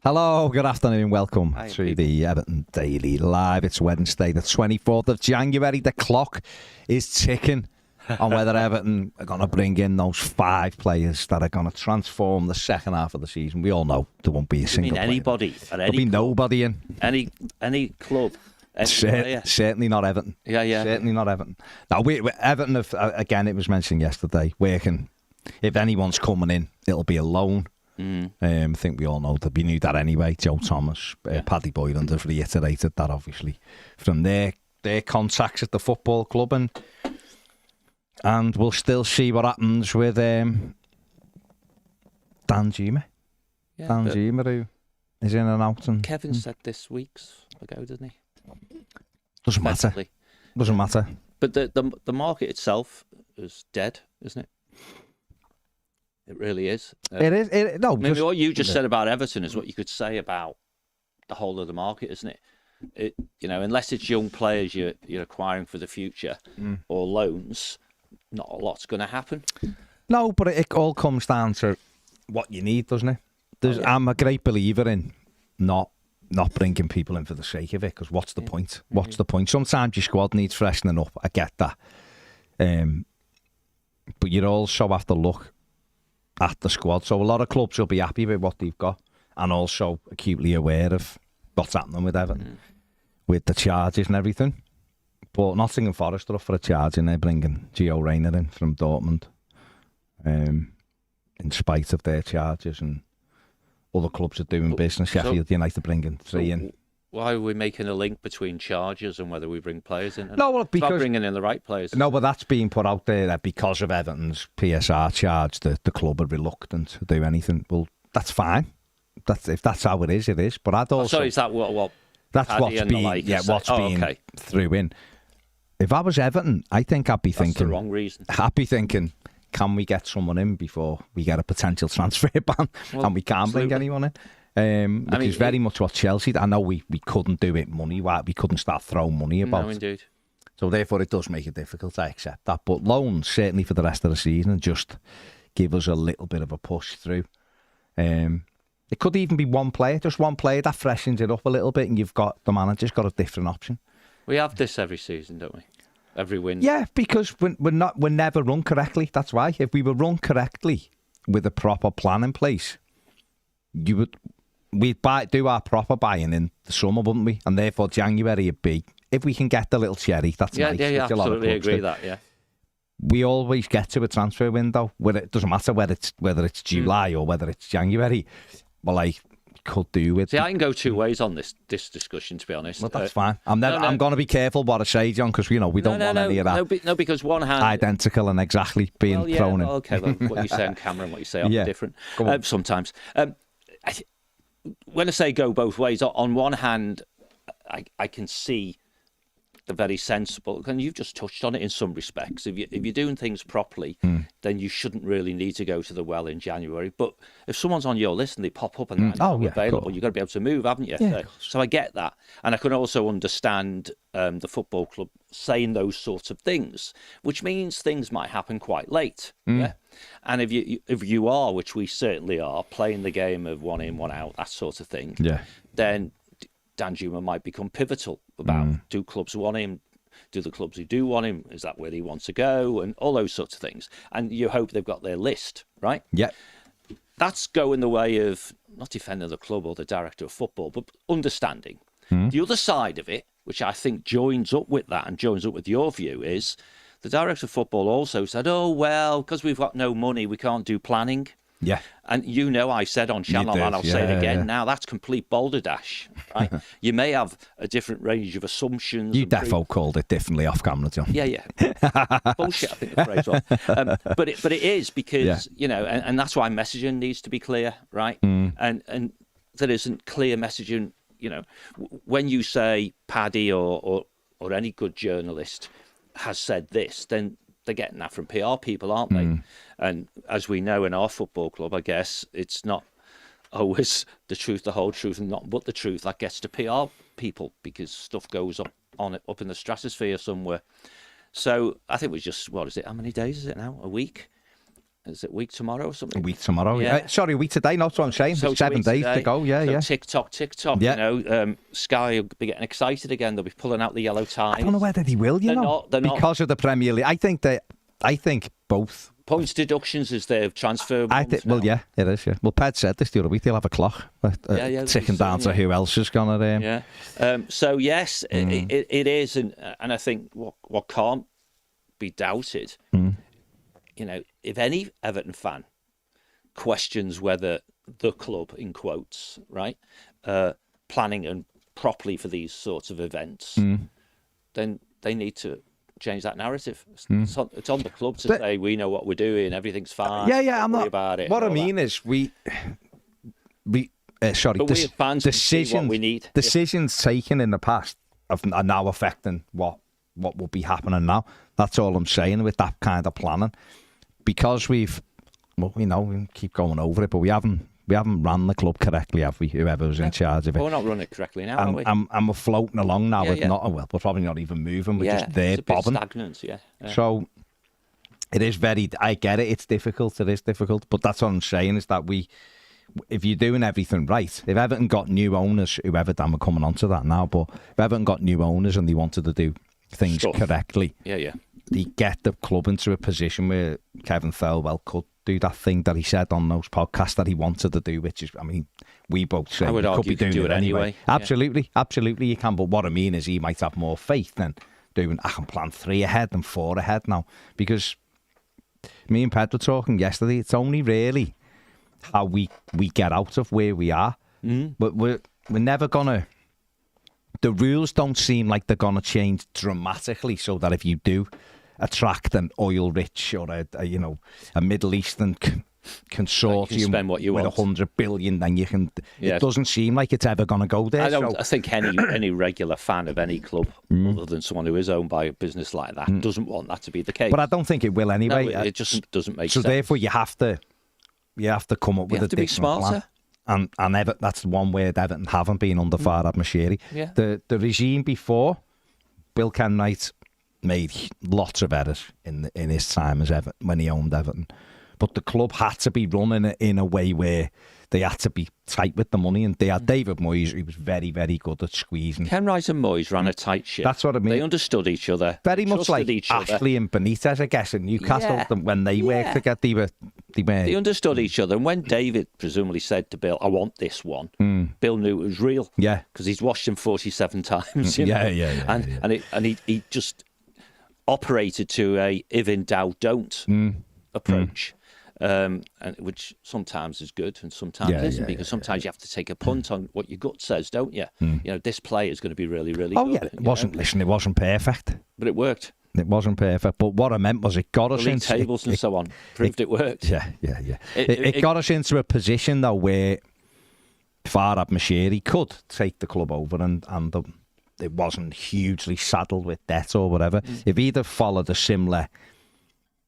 Hello, good afternoon. Welcome to the Everton Daily Live. It's Wednesday, the 24th of January. The clock is ticking on whether Everton are going to bring in those 5 players that are going to transform the second half of the season. We all know there won't be a single player. Anybody? There'll be nobody in. Any club? Certainly not Everton. Yeah. Certainly not Everton. Now, Everton have, again, it was mentioned yesterday, if anyone's coming in, it'll be a loan. I think we all know that. We knew that anyway. Joe Thomas, Paddy Boylan have reiterated that, obviously, from their contacts at the football club, and we'll still see what happens with Dan Juma. Yeah, Dan Juma, who is in and out. And Kevin said this weeks ago, didn't he? Doesn't matter. Doesn't matter. But the market itself is dead, isn't it? It really is. It is. Maybe what you just said about Everton is what you could say about the whole of the market, isn't it? Unless it's young players you're acquiring for the future or loans, not a lot's going to happen. No, but it all comes down to what you need, doesn't it? I'm a great believer in not bringing people in for the sake of it, because what's the point? What's the point? Sometimes your squad needs freshening up. I get that. But you also have to look at the squad. So a lot of clubs will be happy with what they've got and also acutely aware of what's happening with Everton, with the charges and everything. But Nottingham Forest are up for a charge, and they're bringing Gio Reyna in from Dortmund in spite of their charges, and other clubs are doing business. Sheffield United bringing 3 in. Why are we making a link between charges and whether we bring players in? Because it's about bringing in the right players. No, but that's being put out there that because of Everton's PSR charge, the club are reluctant to do anything. Well, that's fine. If that's how it is, it is. But I'd also. So is that what? That's what's being threw in. If I was Everton, I think I'd be thinking. That's the wrong reason. I'd be thinking, can we get someone in before we get a potential transfer ban, and we can't bring anyone in? Which is very much what Chelsea. I know we couldn't do it money-wise. We couldn't start throwing money about. No, indeed. So therefore, it does make it difficult. I accept that. But loans, certainly for the rest of the season, just give us a little bit of a push through. It could even be one player, just one player that freshens it up a little bit, and the manager's got a different option. We have this every season, don't we? Every win. Yeah, because we're never run correctly. That's why. If we were run correctly with a proper plan in place, we'd do our proper buying in the summer, wouldn't we? And therefore January would be, if we can get the little cherry, that's nice. Yeah, absolutely agree with that, yeah. We always get to a transfer window where it doesn't matter whether it's July or whether it's January. Well, I could do with. See, I can go 2 ways on this discussion, to be honest. Well, that's fine. I'm going to be careful what I say, John, because we don't want any of that. No, because one hand identical and exactly being thrown in. Okay, well, what you say on camera and what you say on different. Sometimes. When I say go both ways, on one hand, I can see the very sensible, and you've just touched on it in some respects. If you're doing things properly, then you shouldn't really need to go to the well in January. But if someone's on your list and they pop up and they're available, you've got to be able to move, haven't you? Yeah, so I get that. And I can also understand the football club saying those sorts of things, which means things might happen quite late. Yeah. And if you are, which we certainly are, playing the game of one in, one out, that sort of thing, then Dan Juma might become pivotal about do clubs want him, do the clubs who do want him, is that where he wants to go, and all those sorts of things. And you hope they've got their list, right? Yeah. That's going the way of not defending the club or the director of football, but understanding. The other side of it, which I think joins up with that and joins up with your view, is the director of football also said, oh, well, because we've got no money, we can't do planning. Yeah. And I said on Channel, and I'll say it again now, that's complete balderdash, right? You may have a different range of assumptions. You defo called it differently off camera, John. Yeah. Bullshit, I think the phrase was. But it is because, and that's why messaging needs to be clear, right? And there isn't clear messaging, when you say Paddy or any good journalist has said this, then they're getting that from PR people, aren't they? And as we know in our football club, I guess it's not always the truth, the whole truth, and not but the truth. That gets to PR people because stuff goes up in the stratosphere somewhere. So I think it was just, what is it? How many days is it now? A week? is it week tomorrow or something? A week tomorrow. Yeah. Sorry, a week today. Not what I'm saying. So 7 days to go. Yeah. TikTok. Yeah. You know, Sky will be getting excited again. They'll be pulling out the yellow ties. I don't know whether they will. They're not. Because of the Premier League. I think both. Points deductions is their transfer. Well, yeah, it is. Yeah. Well, Ped said this the other week. They'll have a clock ticking down to who else is going to. Yeah. So yes, it is, and I think what can't be doubted. You know, if any Everton fan questions whether the club, in quotes, right, planning and properly for these sorts of events, then they need to change that narrative. It's on the club to say we know what we're doing, everything's fine. I'm not about it. What I mean is decisions taken in the past are now affecting what will be happening now. That's all I'm saying with that kind of planning, because we keep going over it, but we haven't run the club correctly, have we? Whoever was in charge of it. We're not running it correctly now, are we? And we're floating along now with we're probably not even moving. We're just there bobbing. Stagnant, yeah. So it is I get it. It's difficult. It is difficult. But that's what I'm saying is that if you're doing everything right, if Everton got new owners, we're coming on to that now, but if Everton got new owners and they wanted to do things correctly, they get the club into a position where Kevin Thelwell could do that thing that he said on those podcasts that he wanted to do, which is, I mean, we both say he could be doing it anyway. Absolutely, you can. But what I mean is he might have more faith than doing, I can plan 3 ahead and 4 ahead now. Because me and Ped were talking yesterday, it's only really how we get out of where we are. But we're never going to... The rules don't seem like they're going to change dramatically so that if you do attract an oil-rich or a Middle Eastern consortium spend what you with want. 100 billion, then you can... It doesn't seem like it's ever going to go there. I think any regular fan of any club, other than someone who is owned by a business like that, doesn't want that to be the case. But I don't think it will anyway. No, it just doesn't make sense. So therefore you have to come up with a different plan. And that's the one word Everton haven't been under Farhad Moshiri. Yeah. The regime before, Bill Kenwright made lots of errors in his time as Everton, when he owned Everton. But the club had to be run in a way where they had to be tight with the money. And they had David Moyes, who was very, very good at squeezing. Kenwright and Moyes ran a tight ship. That's what I mean. They understood each other. Very much like Ashley and Benitez, I guess, in Newcastle. When they worked together, they understood each other. And when David presumably said to Bill, I want this one, Bill knew it was real. Yeah. Because he's watched him 47 times. And he just operated to a if in doubt, don't approach. And which sometimes is good and sometimes isn't, because sometimes you have to take a punt on what your gut says, don't you? You know, this play is going to be really, really good. It wasn't perfect. But it worked. It wasn't perfect. But what I meant was it got us into... tables and so on proved it worked. Yeah. It got us into a position, though, where Farhad Moshiri could take the club over and it wasn't hugely saddled with debt or whatever. If he'd have followed a similar...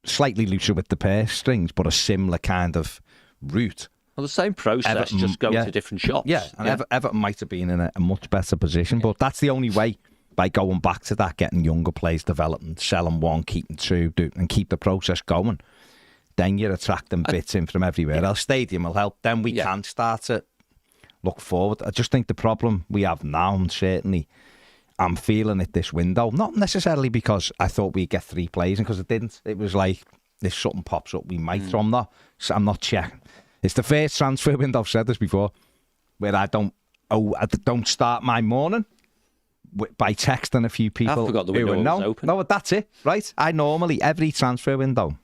slightly looser with the purse strings, but a similar kind of route. Well, the same process, Everton, just go to different shops. Yeah, and Everton might have been in a much better position, but that's the only way, by going back to that, getting younger players developing, selling one, keeping two, and keep the process going. Then you're attracting bits in from everywhere else. Stadium will help. Then we can start to look forward. I just think the problem we have now, and certainly I'm feeling it this window, not necessarily because I thought we'd get 3 players, and because it didn't. It was like, if something pops up, we might. So I'm not checking. It's the first transfer window, I've said this before, where I don't start my morning by texting a few people. I forgot the window was open. No, that's it, right? I normally, every transfer window,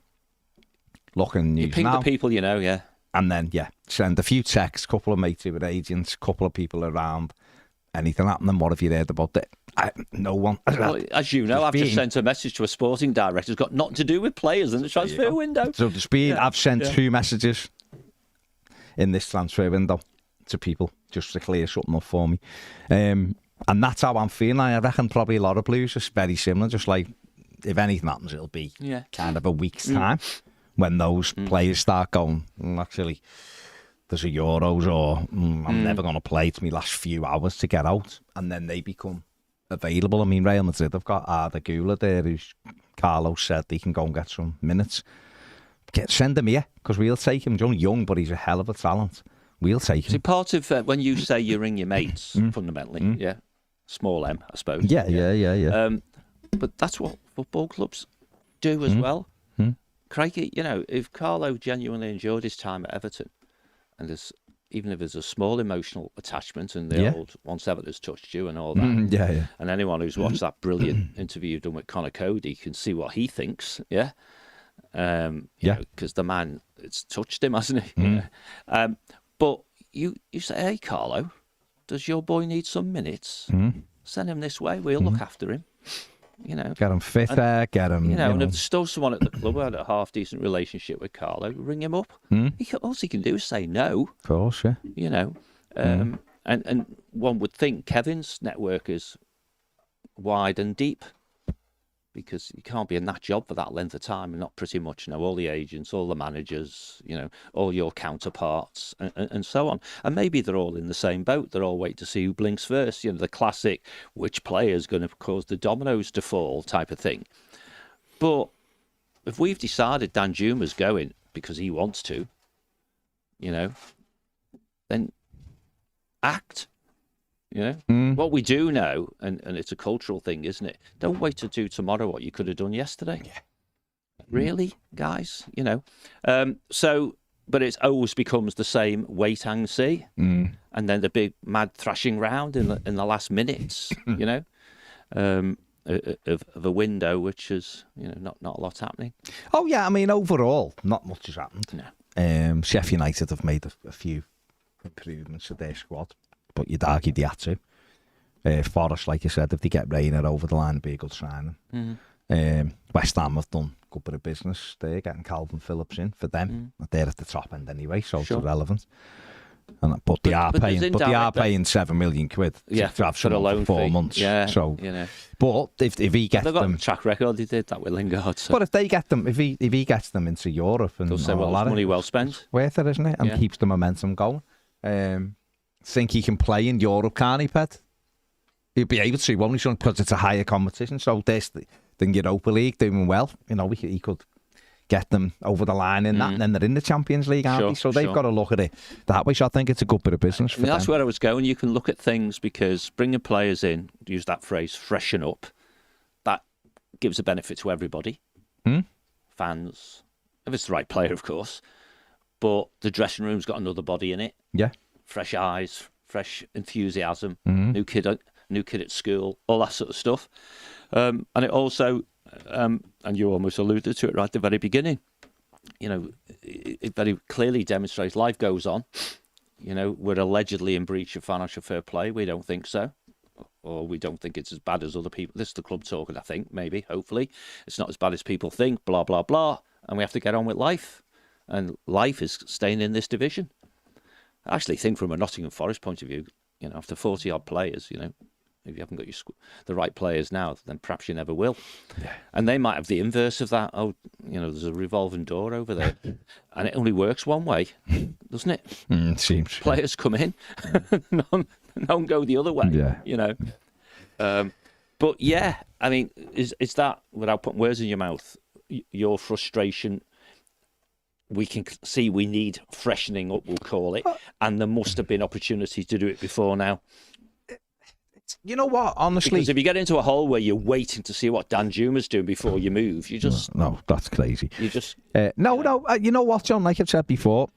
look in news now. You ping the people you know, yeah. And then, send a few texts, couple of mates who are agents, couple of people around. Anything happening? What have you heard about it? No one. Well, as you know, I've just sent a message to a sporting director. It's got nothing to do with players in the transfer window. So I've sent 2 messages in this transfer window to people just to clear something up for me. And that's how I'm feeling. I reckon probably a lot of Blues are very similar. Just like, if anything happens, it'll be kind of a week's time when those players start going, actually... there's a Euros, or I'm never going to play. It's my last few hours to get out, and then they become available. I mean, Real Madrid have got Arda Güler there, who's Carlos said he can go and get some minutes. Send him here, because we'll take him. He's only young, but he's a hell of a talent. We'll take him. See, part of when you say you ring your mates, fundamentally, yeah, small m, I suppose. Yeah. But that's what football clubs do as well. Crikey, if Carlo genuinely enjoyed his time at Everton, and even if there's a small emotional attachment and the old once Everton's touched you and all that, and anyone who's watched that brilliant interview done with Conor Cody can see what he thinks, because the man, it's touched him, hasn't he? But you say, hey, Carlo, does your boy need some minutes? Send him this way, we'll look after him. Get him fitter, get him. And if there's still someone at the club who had a half decent relationship with Carlo, ring him up. All he can do is say no. Of course, yeah. And one would think Kevin's network is wide and deep, because you can't be in that job for that length of time and not pretty much know all the agents, all the managers, all your counterparts, and so on. And maybe they're all in the same boat. They're all waiting to see who blinks first. The classic, which player is going to cause the dominoes to fall type of thing. But if we've decided Dan Juma's going because he wants to, then act. What we do know, and it's a cultural thing, isn't it? Don't wait to do tomorrow what you could have done yesterday. Really, guys? But it always becomes the same wait and see, and then the big mad thrashing round in the last minutes, of a window which is not a lot happening. Oh yeah, I mean overall, not much has happened. No. Sheffield United have made a few improvements to their squad, but you'd argue they had to. Forest, like you said, if they get Rayner over the line, it'd be a good signing. West Ham have done a good bit of business. They're getting Calvin Phillips in for them. They're at the top end anyway, so it's irrelevant. But they are paying £7 million to have someone for 4 months. Yeah, so, but if he gets they've got them, a track record. He did that with Lingard. So. But if they get them, if he gets them into Europe and they'll say, well, it's money well spent, worth it, isn't it? And keeps the momentum going. Think he can play in Europe, can't he, Ped? He'll be able to, won't he, because it's a higher competition. So this, the Europa League doing well. He could get them over the line in that, and then they're in the Champions League, aren't they? So they've got to look at it that way. So I think it's a good bit of business for them. That's where I was going. You can look at things, because bringing players in, use that phrase, freshen up, that gives a benefit to everybody. Fans, if it's the right player, of course. But the dressing room's got another body in it. Yeah. Fresh eyes, fresh enthusiasm, new kid at school, all that sort of stuff. And it also, and you almost alluded to it right at the very beginning, it very clearly demonstrates life goes on. We're allegedly in breach of financial fair play. We don't think so. Or we don't think it's as bad as other people. This is the club talking, I think, maybe, hopefully. It's not as bad as people think, blah, blah, blah. And we have to get on with life. And life is staying in this division. I actually think from a Nottingham Forest point of view, after 40-odd players, if you haven't got the right players now, then perhaps you never will. Yeah. And they might have the inverse of that. Oh, there's a revolving door over there. And it only works one way, doesn't it? It seems. Players come in, none go the other way, But yeah, I mean, is that, without putting words in your mouth, your frustration? We can see we need freshening up, we'll call it, and there must have been opportunity to do it before now. You know what, honestly... Because if you get into a hole where you're waiting to see what Dan Juma's doing before you move, you just... No, that's crazy. You just... you know what, John, like I've said before,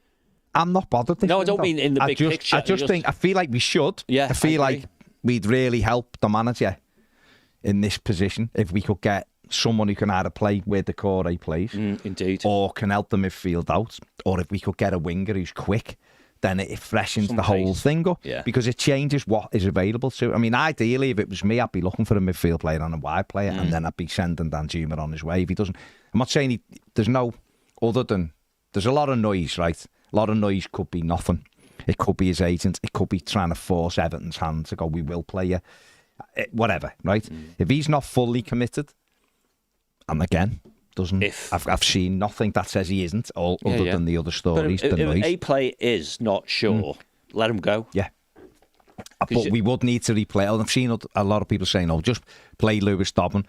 I'm not bothered. No, I don't mean in the big picture. I just think, I feel like we should. Yeah, I feel like we'd really help the manager in this position if we could get someone who can either play where the core A plays, indeed, or can help the midfield out, or if we could get a winger who's quick, then it freshens the whole thing up, because it changes what is available to. I mean, ideally, if it was me, I'd be looking for a midfield player and a wide player, and then I'd be sending Dan Juma on his way. If he doesn't, I'm not saying there's no other than there's a lot of noise, right? A lot of noise could be nothing. It could be his agent. It could be trying to force Everton's hand to go, we will play you, whatever, right? If he's not fully committed. And again, I've seen nothing that says he isn't, other than the other stories. But if a player is not sure, let him go. Yeah. But we would need to replay. I've seen a lot of people saying, just play Lewis Dobbin.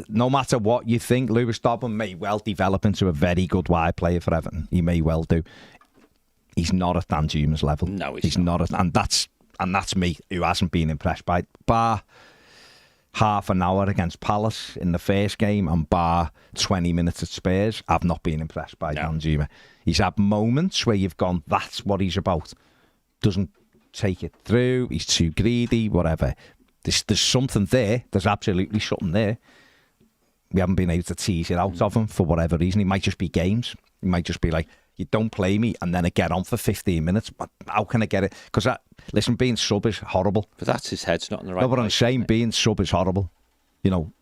no matter what you think, Lewis Dobbin may well develop into a very good wide player for Everton. He may well do. He's not at Dan Juma's level. No, he's not. And that's me, who hasn't been impressed by it. Bar half an hour against Palace in the first game and bar 20 minutes at Spurs, I've not been impressed by Dan Juma. He's had moments where you've gone, that's what he's about. Doesn't take it through. He's too greedy, whatever. There's something there. There's absolutely something there. We haven't been able to tease it out of him for whatever reason. It might just be games. It might just be like, you don't play me and then I get on for 15 minutes. But how can I get it? Because, listen, being sub is horrible. But that's his head's not in the right No, but I'm place, saying being sub is horrible. You know,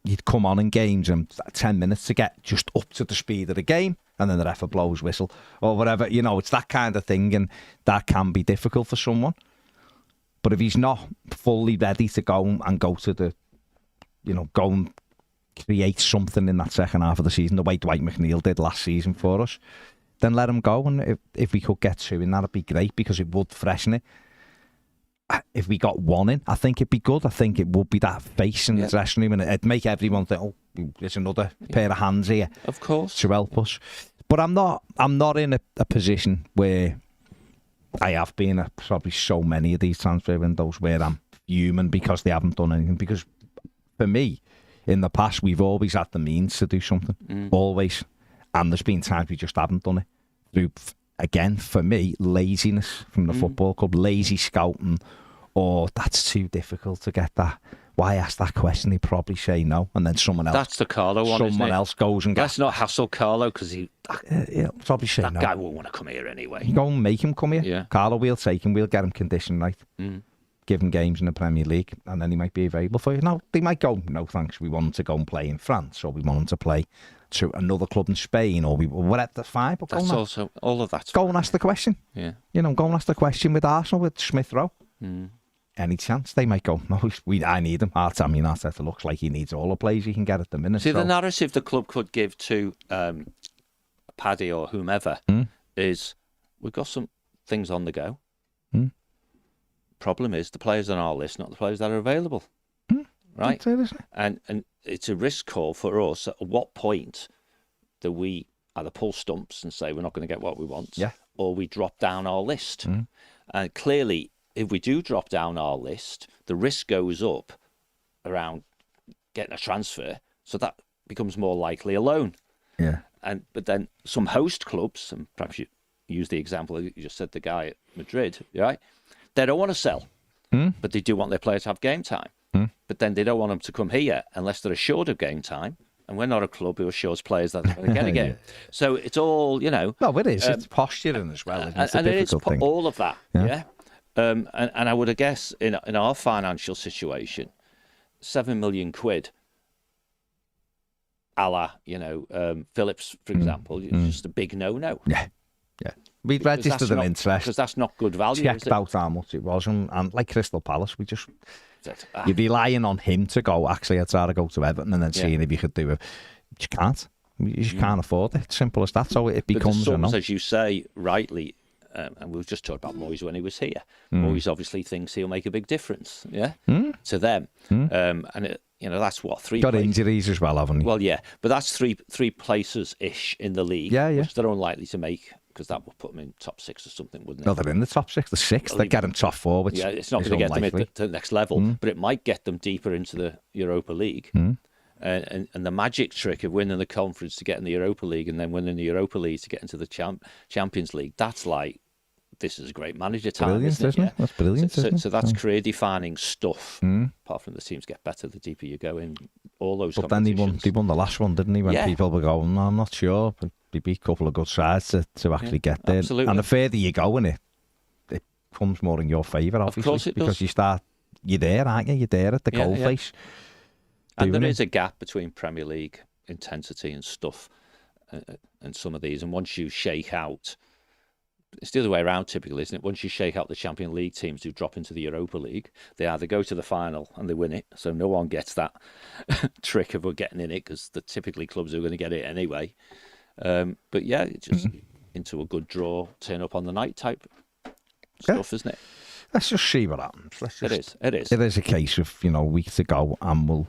you'd come on in games and 10 minutes to get just up to the speed of the game and then the ref blows whistle or whatever. You know, it's that kind of thing, and that can be difficult for someone. But if he's not fully ready to go to the, go and create something in that second half of the season, the way Dwight McNeil did last season for us, then let him go. And if we could get two in, that'd be great, because it would freshen it. If we got one in, I think it'd be good. I think it would be that face in the dressing room, and it'd make everyone think, oh, there's another pair of hands here, of course, to help us. But I'm not in a position where I have been at probably so many of these transfer windows where I'm human because they haven't done anything. Because for me, in the past, we've always had the means to do something, always. And there's been times we just haven't done it. Through, again, for me, laziness from the football club, lazy scouting, or that's too difficult to get that. Why ask that question? They probably say no, and then someone else. That's the Carlo one. Someone else goes and gets. Let's not hassle Carlo, because he'll probably say that no. guy won't want to come here anyway. You go and make him come here. Yeah. Carlo, we'll take him. We'll get him conditioned right. Give him games in the Premier League, and then he might be available for you. No, they might go, no thanks. We want him to go and play in France, or we want him to play to another club in Spain, or whatever. That's fine. But that's also all of that. Go and ask the question. Yeah. Go and ask the question with Arsenal, with Smith Rowe. Any chance they might go, no, I need him. Arteta looks like he needs all the players he can get at the minute. See, the narrative the club could give to Paddy or whomever is, we've got some things on the go. Problem is, the players on our list, not the players that are available. Right? And it's a risk call for us. At what point do we either pull stumps and say we're not going to get what we want, or we drop down our list? And clearly, if we do drop down our list, the risk goes up around getting a transfer, so that becomes more likely a loan. Yeah. But then some host clubs, and perhaps you use the example you just said, the guy at Madrid, right? They don't want to sell, but they do want their players to have game time. But then they don't want them to come here unless they're assured of game time. And we're not a club who assures players that they're going to get a game. So it's all, No, it is. It's posturing as well. And it is all of that, And I would guess in our financial situation, 7 million quid, a la, Phillips, for example, is just a big no-no. Yeah. We'd registered an interest. Because that's not good value. Checked out how much it was. And like Crystal Palace, you're relying on him to go, actually, I'd rather go to Everton, and then seeing if you could do it. But you can't. You just can't afford it. Simple as that. So it becomes a no. As you say, rightly, and we've just talked about Moyes when he was here. Moyes obviously thinks he'll make a big difference, to them. And that's what, 3 got places. Injuries as well, haven't you? Well, yeah, but that's three places ish in the league, which they're unlikely to make, because that would put them in top 6 or something, wouldn't it? No, they're in the top 6. The 6th, they get them top 4, which it's not going to get them to the next level, but it might get them deeper into the Europa League. And the magic trick of winning the conference to get in the Europa League, and then winning the Europa League to get into the Champions League, that's like, this is a great manager time, brilliant, isn't it? That's brilliant, so that's career-defining stuff. Apart from the teams get better the deeper you go in all those competitions. Then he won the last one, didn't he? When people were going, no, I'm not sure. But he beat a couple of good sides to actually get there. Absolutely. And the further you go in it comes more in your favour, obviously. Of course it because does. You're there, aren't you? You're there at the goal face. And there is a gap between Premier League intensity and stuff and some of these. And once you shake out, it's the other way around typically, isn't it? Once you shake out the Champions League teams who drop into the Europa League, they either go to the final and they win it, so no one gets that trick of getting in it, because they're typically clubs who are going to get it anyway. But yeah, it's just into a good draw, turn up on the night type stuff, isn't it? Let's just see what happens. It is. It is a case of, weeks to go, and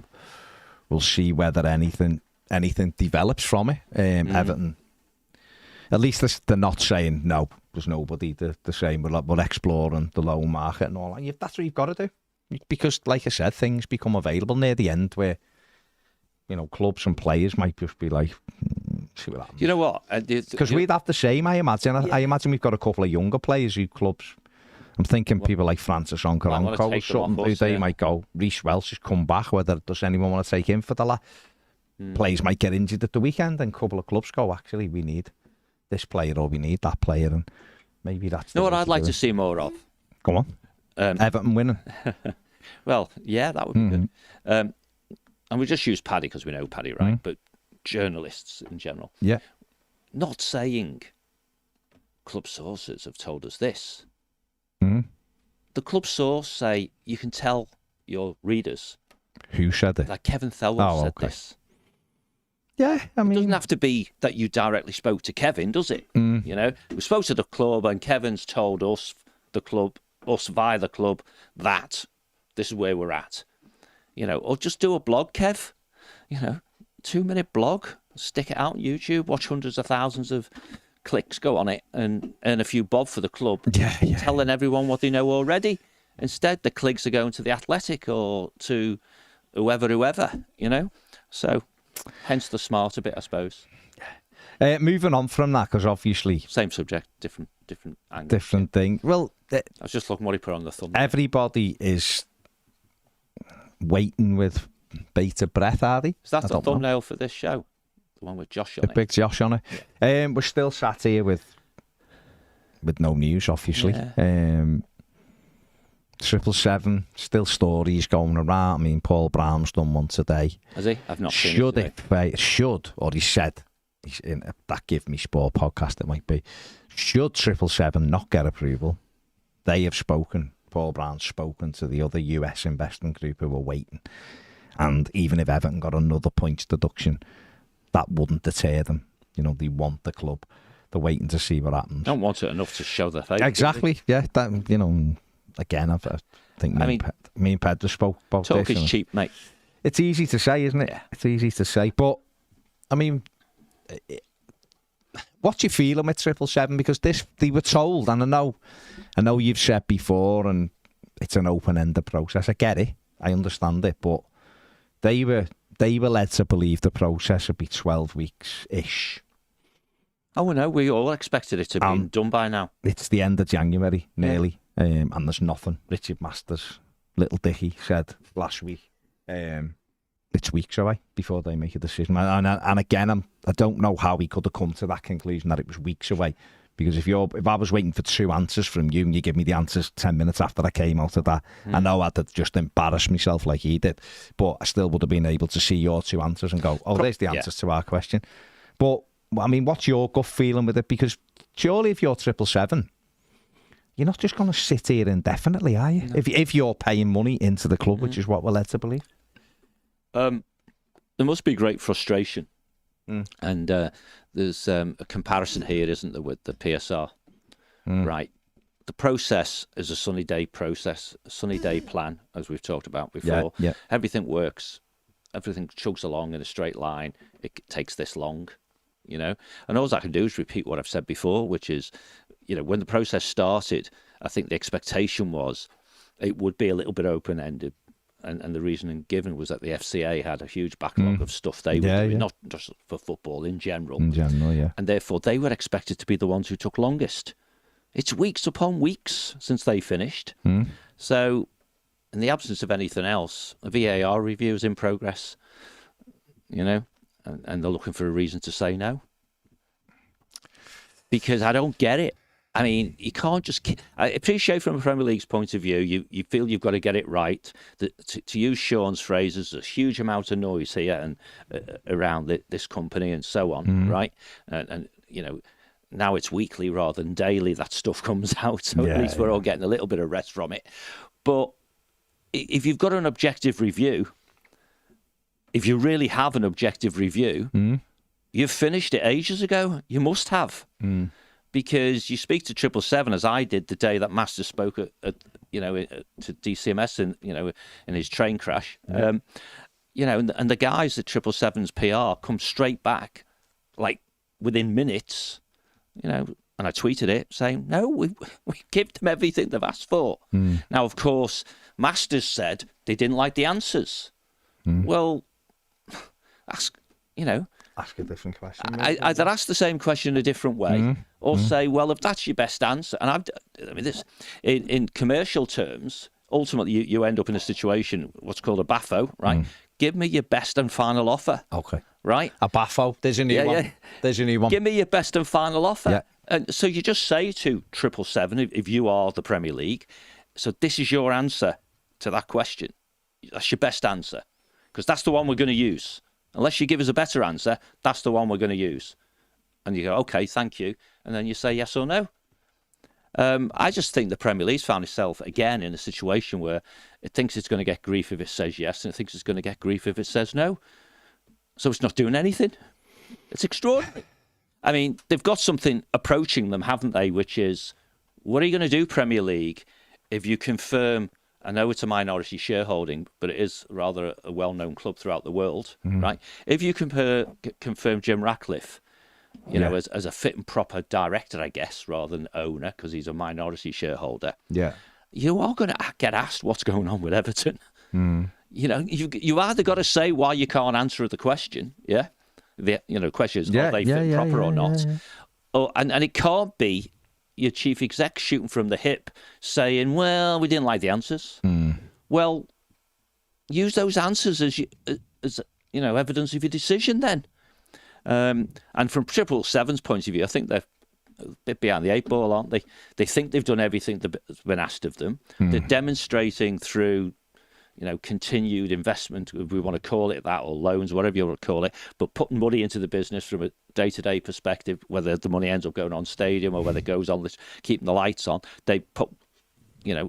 we'll see whether anything develops from it. Everton, at least they're not saying no. There's nobody. They're saying we're exploring the loan market and all that. That's what you've got to do, because, like I said, things become available near the end where, you know, clubs and players might just be like, see what happens. You know what? Because we'd have the same, I imagine. I imagine we've got a couple of younger players who clubs. I'm thinking people like Francis Onkaronko or something. They might go. Reece Welsh has come back. Does anyone want to take him for the players might get injured at the weekend, and a couple of clubs go, actually, we need this player or we need that player, and maybe that's. You know what I'd like to see more of? Go on. Everton winning. Well, yeah, that would be good. And we just use Paddy because we know Paddy, right? But journalists in general. Yeah. Not saying club sources have told us this. The club source say you can tell your readers. Who said it? Like Kevin Thelwell said this. Yeah, I mean, it doesn't have to be that you directly spoke to Kevin, does it? You know, we spoke to the club, and Kevin's told us via the club, that this is where we're at. You know, or just do a blog, Kev. You know, 2-minute blog, stick it out on YouTube, watch hundreds of thousands of clicks go on it, and earn a few bob for the club. Telling everyone what they know already. Instead, the clicks are going to the Athletic or to whoever, you know. So, hence the smarter bit, I suppose. Moving on from that, because obviously same subject, different angle, different thing. Well, I was just looking what he put on the thumb. Everybody is waiting with bated breath, are they? Is that the thumbnail for this show? The one with Josh on it. Big Josh on it. Yeah. We're still sat here with no news, obviously. Yeah. 777, still stories going around. I mean, Paul Brown's done one today. Has he? I've not seen it. Should, or he said, he's in that Give Me Sport podcast, it might be. Should 777 not get approval, they have spoken, Paul Brown's spoken to the other US investment group who were waiting. And even if Everton got another points deduction, that wouldn't deter them. You know, they want the club. They're waiting to see what happens. Don't want it enough to show their face. Exactly, yeah. That, you know, again, I think me and Pedro spoke about talk this. Talk is cheap, mate. It's easy to say, isn't it? Yeah. It's easy to say. But, I mean, what's your feeling with 777? Because they were told, and I know you've said before, and it's an open-ended process. I get it. I understand it. But they were led to believe the process would be 12 weeks-ish. Oh, no, we all expected it to be done by now. It's the end of January, nearly. And there's nothing. Richard Masters, Little Dicky, said last week, it's weeks away before they make a decision. And again, I don't know how he could have come to that conclusion that it was weeks away. Because if I was waiting for 2 answers from you and you give me the answers 10 minutes after I came out of that, I know I'd have just embarrassed myself like he did. But I still would have been able to see your 2 answers and go, there's the answers to our question. But, I mean, what's your gut feeling with it? Because surely if you're 777... you're not just going to sit here indefinitely, are you? No. If you're paying money into the club, which is what we're led to believe. There must be great frustration. And there's a comparison here, isn't there, with the PSR? Right. The process is a sunny day process, a sunny day plan, as we've talked about before. Yeah. Everything works. Everything chugs along in a straight line. It takes this long, you know. And all I can do is repeat what I've said before, which is, you know, when the process started, I think the expectation was it would be a little bit open-ended. And the reasoning given was that the FCA had a huge backlog of stuff they were doing, not just for football in general. In general, yeah. And therefore, they were expected to be the ones who took longest. It's weeks upon weeks since they finished. So, in the absence of anything else, a VAR review is in progress, you know, and they're looking for a reason to say no. Because I don't get it. I mean, you can't just... I appreciate from a Premier League's point of view, you feel you've got to get it right. To use Sean's phrases, there's a huge amount of noise here and around this company and so on, right? And, you know, now it's weekly rather than daily that stuff comes out, so at least we're all getting a little bit of rest from it. But if you've got an objective review, if you really have an objective review, you've finished it ages ago. You must have. Because you speak to 777, as I did the day that Master spoke at to DCMS in his train crash, and the guys at 777's PR come straight back, like within minutes, and I tweeted it saying, no, we give them everything they've asked for. Now, of course, Masters said they didn't like the answers. Well, ask a different question. Either ask the same question a different way, or say, well, if that's your best answer, and this in commercial terms, ultimately you end up in a situation, what's called a BAFO, right? Give me your best and final offer. Okay. Right? A BAFO. There's a new one. Yeah. There's a new one. Give me your best and final offer. Yeah. And so you just say to 777, if you are the Premier League, so this is your answer to that question. That's your best answer, because that's the one we're going to use. Unless you give us a better answer, that's the one we're going to use. And you go, okay, thank you. And then you say yes or no. I just think the Premier League's found itself again in a situation where it thinks it's going to get grief if it says yes, and it thinks it's going to get grief if it says no. So it's not doing anything. It's extraordinary. I mean, they've got something approaching them, haven't they? Which is, what are you going to do, Premier League, if you confirm? I know it's a minority shareholding, but it is rather a well-known club throughout the world, right? If you confirm Jim Ratcliffe, as a fit and proper director, I guess, rather than owner, because he's a minority shareholder. Yeah, you are going to get asked what's going on with Everton. You either got to say why you can't answer the question. Yeah, the question is, are they fit and proper or not? Oh, and it can't be your chief exec shooting from the hip saying, well, we didn't like the answers. Well, use those answers as evidence of your decision then. And from 777's point of view, I think they're a bit behind the eight ball, aren't they? They think they've done everything that's been asked of them. They're demonstrating through, continued investment, if we want to call it that, or loans, whatever you want to call it, but putting money into the business from a day-to-day perspective, whether the money ends up going on stadium or whether it goes on keeping the lights on, they put,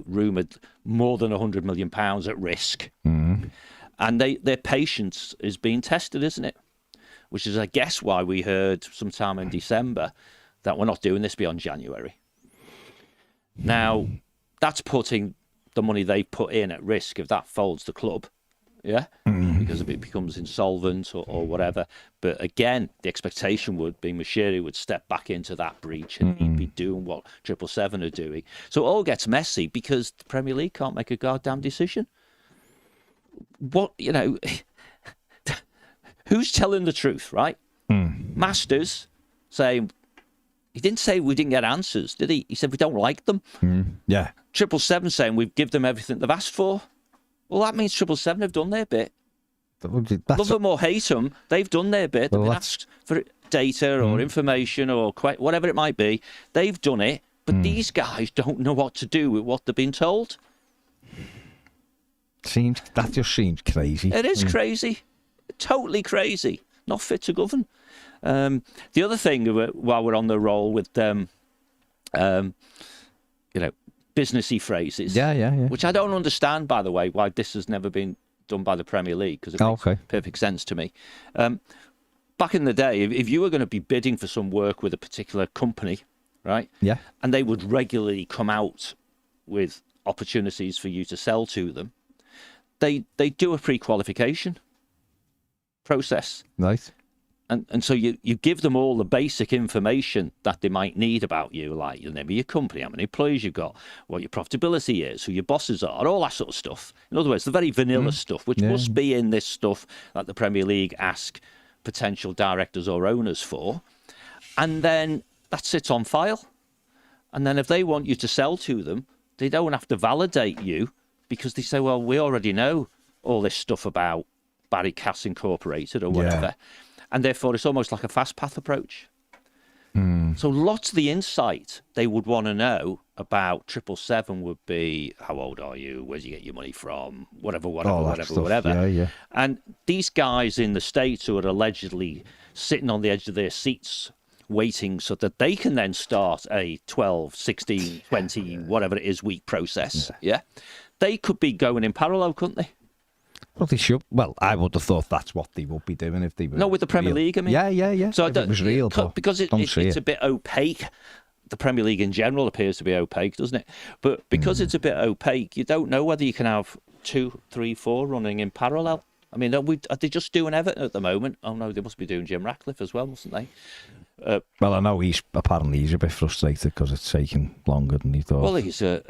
rumoured more than £100 million at risk. And their patience is being tested, isn't it? Which is, I guess, why we heard sometime in December that we're not doing this beyond January. Now, that's putting the money they put in at risk if that folds the club, because if it becomes insolvent or whatever. But again, the expectation would be Moshiri would step back into that breach and he'd be doing what 777 are doing. So it all gets messy because the Premier League can't make a goddamn decision. Who's telling the truth, right? Masters saying, he didn't say we didn't get answers, did he? He said we don't like them. 777 saying we've given them everything they've asked for. Well, that means 777 have done their bit. Love them or hate them, they've done their bit. They've been asked for data or information or whatever it might be. They've done it, but these guys don't know what to do with what they've been told. That just seems crazy. It is crazy. Totally crazy. Not fit to govern. The other thing, while we're on the roll with businessy phrases, which I don't understand, by the way, why this has never been done by the Premier League, because it makes perfect sense to me. Back in the day, if you were going to be bidding for some work with a particular company, right? Yeah. And they would regularly come out with opportunities for you to sell to them, they do a pre-qualification process. Right. And so you give them all the basic information that they might need about you, like the name of your company, how many employees you've got, what your profitability is, who your bosses are, all that sort of stuff. In other words, the very vanilla stuff, which must be in this stuff that the Premier League ask potential directors or owners for. And then that sits on file. And then if they want you to sell to them, they don't have to validate you because they say, well, we already know all this stuff about Barry Cass Incorporated or whatever. And therefore, it's almost like a fast path approach. So lots of the insight they would want to know about 777 would be, how old are you? Where do you get your money from? Whatever. Yeah. And these guys in the States who are allegedly sitting on the edge of their seats waiting so that they can then start a 12, 16, 20, whatever it is, week process. Yeah. They could be going in parallel, couldn't they? Well, they should. Well, I would have thought that's what they would be doing if they were. No, with the Premier League, I mean. Yeah. So if it was real, because it's a bit opaque. The Premier League in general appears to be opaque, doesn't it? But because it's a bit opaque, you don't know whether you can have 2, 3, 4 running in parallel. I mean, are they just doing Everton at the moment? Oh no, they must be doing Jim Ratcliffe as well, mustn't they? Well, I know he's a bit frustrated because it's taking longer than he thought. Well, he's a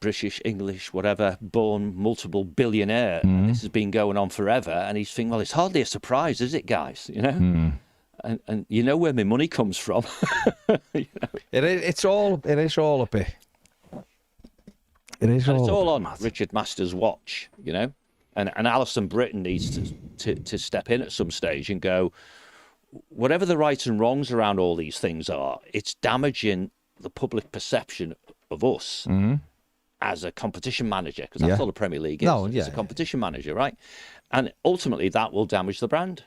British, English, whatever, born multiple billionaire. And this has been going on forever. And he's thinking, well, it's hardly a surprise, is it, guys? You know? And you know where my money comes from. You know? It is all a bit. It's all on Richard Masters' watch, you know? And Alison Britton needs to step in at some stage and go, whatever the rights and wrongs around all these things are, it's damaging the public perception of us as a competition manager, because that's all the Premier League is. It's a competition manager, right? And ultimately, that will damage the brand.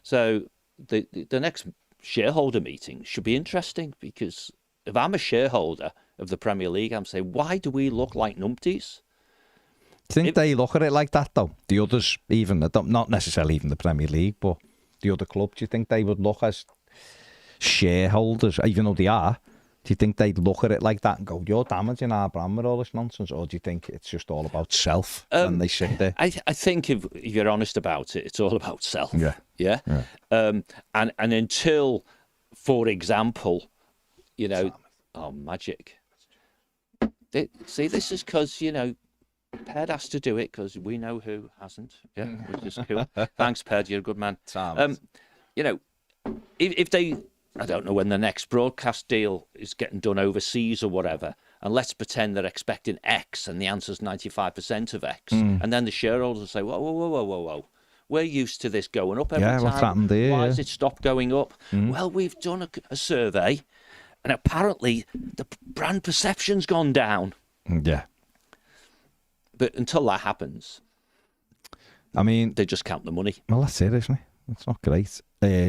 So the next shareholder meeting should be interesting, because if I'm a shareholder of the Premier League, I'm saying, why do we look like numpties? Do you think they look at it like that, though? The others, even, not necessarily even the Premier League, but the other clubs, do you think they would look as shareholders, even though they are? Do you think they'd look at it like that and go, you're damaging our brand with all this nonsense? Or do you think it's just all about self when they sit there? I think if you're honest about it, it's all about self. Yeah. And until, for example, you know, magic. See, this is because, you know, Ped has to do it because we know who hasn't. Yeah, which is cool. Thanks, Ped. You're a good man. You know, if they, I don't know when the next broadcast deal is getting done overseas or whatever, and let's pretend they're expecting X and the answer's 95% of X, and then the shareholders will say, whoa. We're used to this going up every time. What's happened there? Why has it stopped going up? Well, we've done a survey, and apparently the brand perception's gone down. Yeah. But until that happens, I mean, they just count the money. Well, that's it, isn't it? It's not great.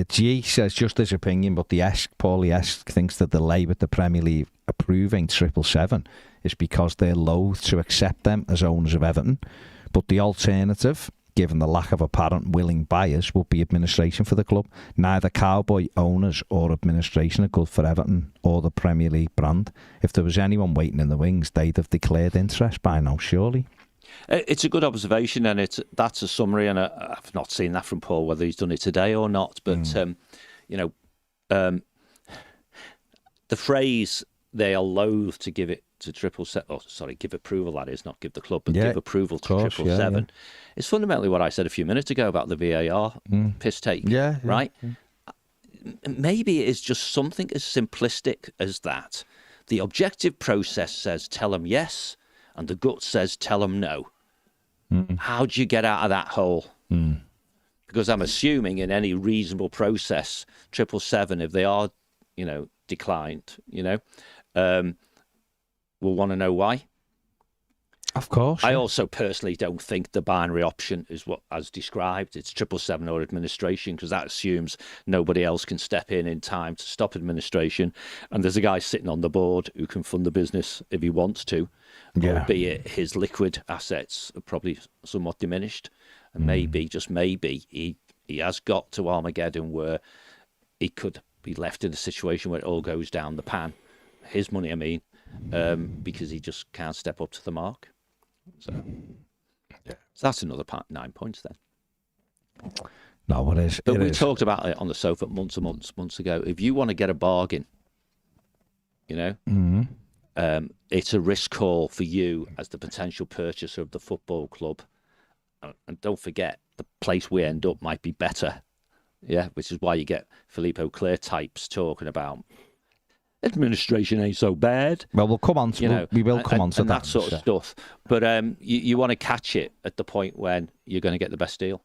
G says just his opinion, but Paulie Esk thinks that the delay with the Premier League approving 777 is because they're loath to accept them as owners of Everton. But the alternative, given the lack of apparent willing buyers, would be administration for the club. Neither Cowboy owners or administration are good for Everton or the Premier League brand. If there was anyone waiting in the wings, they'd have declared interest by now, surely. It's a good observation, and that's a summary, and I've not seen that from Paul, whether he's done it today or not. But, you know, the phrase, they are loath to give it to give approval, that is, not give the club, but give approval to 777. It's fundamentally what I said a few minutes ago about the VAR piss take, right? Maybe it is just something as simplistic as that. The objective process says tell them yes, and the gut says tell them no. How do you get out of that hole? Because I'm assuming in any reasonable process, 777, if they are, you know, declined, you know, will want to know why. Of course. I also personally don't think the binary option is what, as described, it's 777 or administration, because that assumes nobody else can step in time to stop administration. And there's a guy sitting on the board who can fund the business if he wants to, albeit his liquid assets are probably somewhat diminished. And maybe, just maybe, he has got to Armageddon where he could be left in a situation where it all goes down the pan. His money, I mean, because he just can't step up to the mark. So that's another 9 points then. No, it is. But we talked about it on the sofa months ago. If you want to get a bargain, you know, it's a risk call for you as the potential purchaser of the football club. And don't forget, the place we end up might be better. Yeah, which is why you get Philippe Auclair types talking about administration ain't so bad. Well, we'll come on to we will come on to that sort of stuff. But you want to catch it at the point when you're going to get the best deal.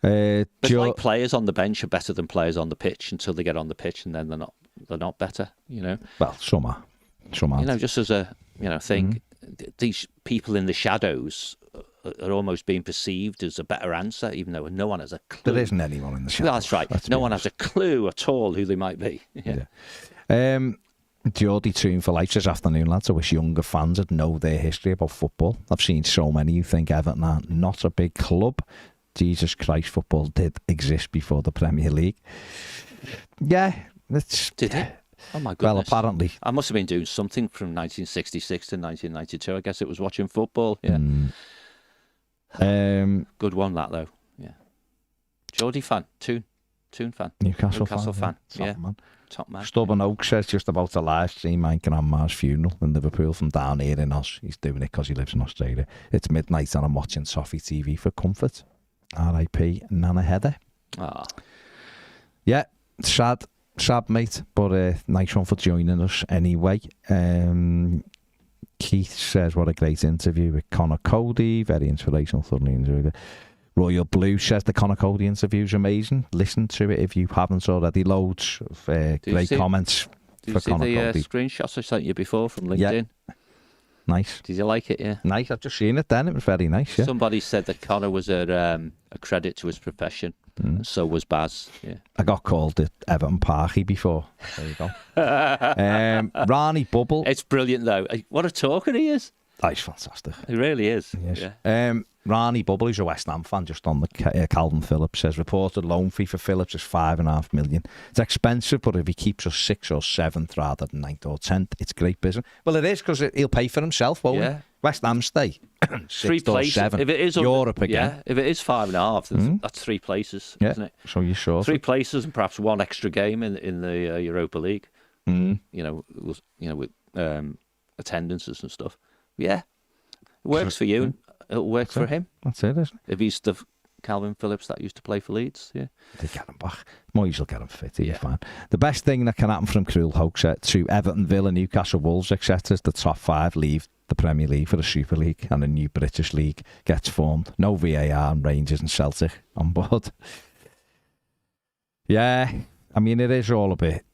It's like players on the bench are better than players on the pitch until they get on the pitch, and then they're not better. You know. Well, some are. You know, just as a thing, these people in the shadows are almost being perceived as a better answer, even though no one has a clue. There isn't anyone in the shadows. That's right. No one has a clue at all who they might be. Geordie Tune for Life says, afternoon, lads. I wish younger fans would know their history about football. I've seen so many who think Everton are not a big club. Jesus Christ, football did exist before the Premier League. Yeah. Did it? Oh my goodness. Well, apparently. I must have been doing something from 1966 to 1992. I guess it was watching football. Yeah. Good one, that, though. Yeah. Geordie fan. Toon fan. Newcastle fan. Yeah. Top man. Stubborn Oak says just about to live stream my grandma's funeral in Liverpool from down here in Oz. He's doing it because he lives in Australia. It's midnight and I'm watching Toffee TV for comfort. R.I.P. Nana Heather. Yeah, sad mate, but nice one for joining us anyway. Keith says what a great interview with Connor Cody, very inspirational, thoroughly enjoyed it. Royal Blue says the Connor Cody interview is amazing. Listen to it if you haven't already. Loads of great comments for Connor Cody. Did you see the screenshots I sent you before from LinkedIn? Yeah. Nice. Did you like it? Yeah. Nice. I've just seen it then. It was very nice. Yeah. Somebody said that Connor was a credit to his profession, and so was Baz. Yeah. I got called the Everton Parky before. There you go. Rani Bubble. It's brilliant though. What a talker he is. Oh, he's fantastic. He really is. Yes. Yeah. Rani Bubble, who's a West Ham fan, just on the Calvin Phillips, says reported loan fee for Phillips is $5.5 million. It's expensive, but if he keeps us 6th or 7th rather than 9th or 10th, it's great business. Well, it is because he'll pay for himself, won't he? West Ham stay 3 places. Or 7th. If it is Europe again. Yeah, if it is 5.5, that's 3 places, isn't it? So you're sure 3 places and perhaps 1 extra game in the Europa League. You know, with attendances and stuff. Yeah, it works for you. And it'll work for him. That's it, isn't it? If he's the Calvin Phillips that used to play for Leeds, yeah. They get him back. Moyes will get him fit. He's fine. The best thing that can happen from Cruel Hoax to Everton, Villa, Newcastle, Wolves, etc. is the top 5 leave the Premier League for the Super League and a new British League gets formed. No VAR and Rangers and Celtic on board. Yeah, I mean it is all a bit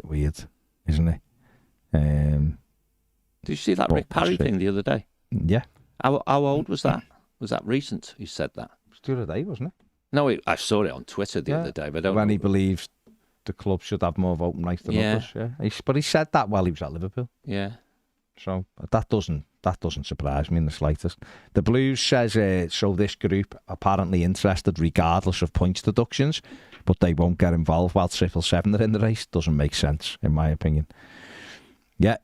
weird, isn't it? Did you see that Rick Parry thing the other day? Yeah. How old was that? Was that recent? He said that. It was the other day, wasn't it? No, I saw it on Twitter the other day. But I don't when know. He believes the club should have more voting rights than others. Yeah. But he said that while he was at Liverpool. Yeah. So that doesn't surprise me in the slightest. The Blues says so this group apparently interested regardless of points deductions, but they won't get involved while 777 are in the race. Doesn't make sense in my opinion. Yeah,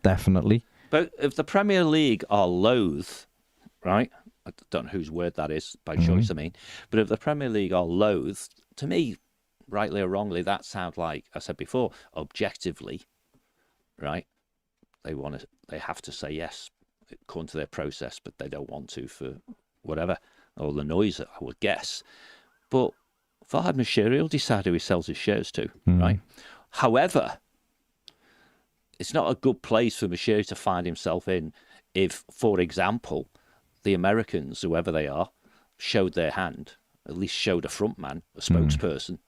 definitely. But if the Premier League are loath, right? I don't know whose word that is by choice, I mean. But if the Premier League are loath, to me, rightly or wrongly, that sounds like, I said before, objectively, right? They have to say yes according to their process, but they don't want to for whatever, or the noise, I would guess. But Farhad Moshiri will decide who he sells his shares to, right? However, it's not a good place for Moshiri to find himself in if, for example, the Americans, whoever they are, showed their hand, at least showed a front man, a spokesperson,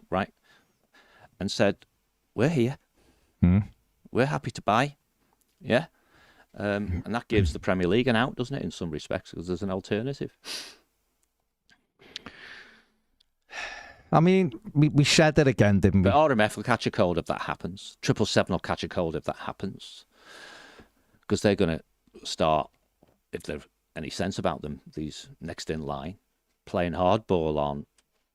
right? And said, we're here. We're happy to buy. Yeah. And that gives the Premier League an out, doesn't it, in some respects, because there's an alternative. I mean, we said it again, didn't we? But RMF will catch a cold if that happens. 777 will catch a cold if that happens. Because they're going to start, if there's any sense about them, these next in line, playing hardball on,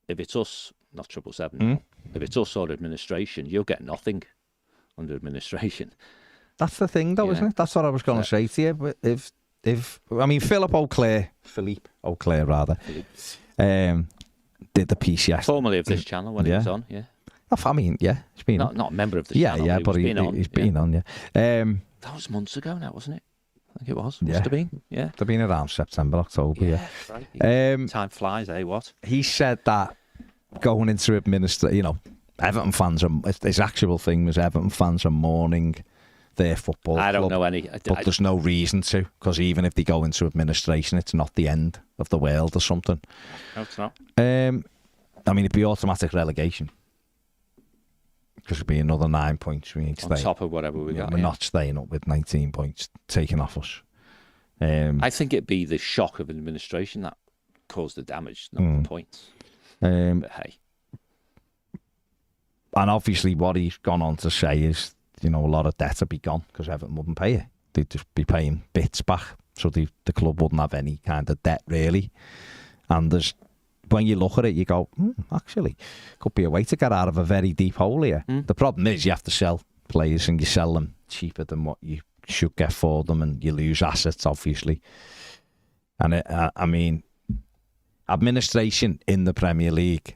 if it's us, not 777, if it's us or administration, you'll get nothing under administration. That's the thing, though, isn't it? That's what I was going to say to you. But if I mean, Philippe Auclair, did the piece yesterday. Formerly of this channel when he was on, I mean, he's been not a member of the channel. Yeah, but he's been on, that was months ago now, wasn't it? I think it was. Must have been. Yeah. They've been around September, October, right. Time flies, eh? What? He said that going into Everton fans his actual thing was Everton fans are mourning their football club. I don't know any. But there's no reason to, because even if they go into administration, it's not the end of the world or something. No, it's not. I mean, it'd be automatic relegation. Because it'd be another 9 points. We need to on top of whatever we got. We're not staying up with 19 points taken off us. I think it'd be the shock of administration that caused the damage, not the points. But hey. And obviously what he's gone on to say is, a lot of debt would be gone because Everton wouldn't pay it. They'd just be paying bits back. So the club wouldn't have any kind of debt, really. And when you look at it, you go, actually, could be a way to get out of a very deep hole here. The problem is you have to sell players and you sell them cheaper than what you should get for them and you lose assets, obviously. And I mean, administration in the Premier League,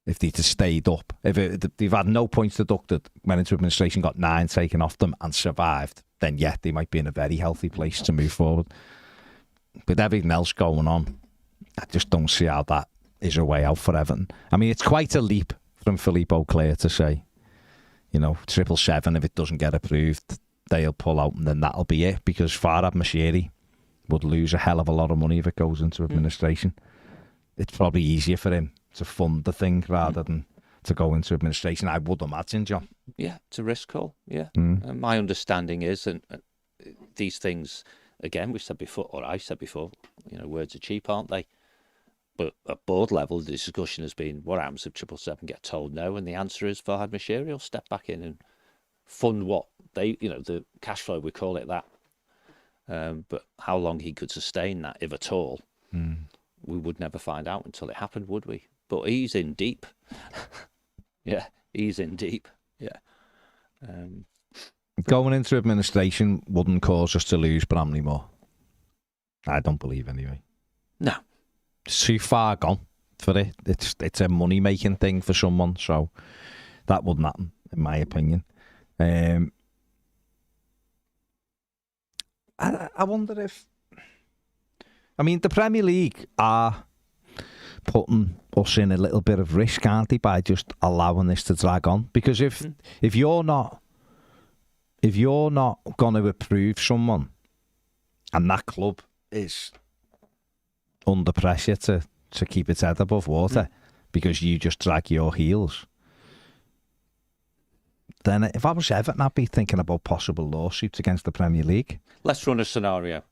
if they'd stayed up, they've had no points deducted, went into administration, got 9 taken off them and survived, then yeah, they might be in a very healthy place to move forward. With everything else going on, I just don't see how that is a way out for Everton. I mean, it's quite a leap from Philippe Auclair to say, 777, if it doesn't get approved, they'll pull out and then that'll be it, because Farhad Moshiri would lose a hell of a lot of money if it goes into administration. It's probably easier for him to fund the thing rather than to go into administration, I would imagine, John. Yeah, it's a risk call, yeah. My understanding is, and these things, again, I said before, words are cheap, aren't they? But at board level, the discussion has been, what happens if 777 get told no? And the answer is Farhad Moshiri will step back in and fund what they, the cash flow, we call it that. But how long he could sustain that, if at all, we would never find out until it happened, would we? But he's in deep. Yeah, he's in deep. Yeah. Going into administration wouldn't cause us to lose Bramley more. I don't believe anyway. No. It's too far gone for it. It's a money-making thing for someone, so that wouldn't happen, in my opinion. I wonder if... I mean, the Premier League are putting us in a little bit of risk, aren't they, by just allowing this to drag on? Because if you're not going to approve someone and that club is under pressure to keep its head above water because you just drag your heels, then if I was Everton, I'd be thinking about possible lawsuits against the Premier League. Let's run a scenario,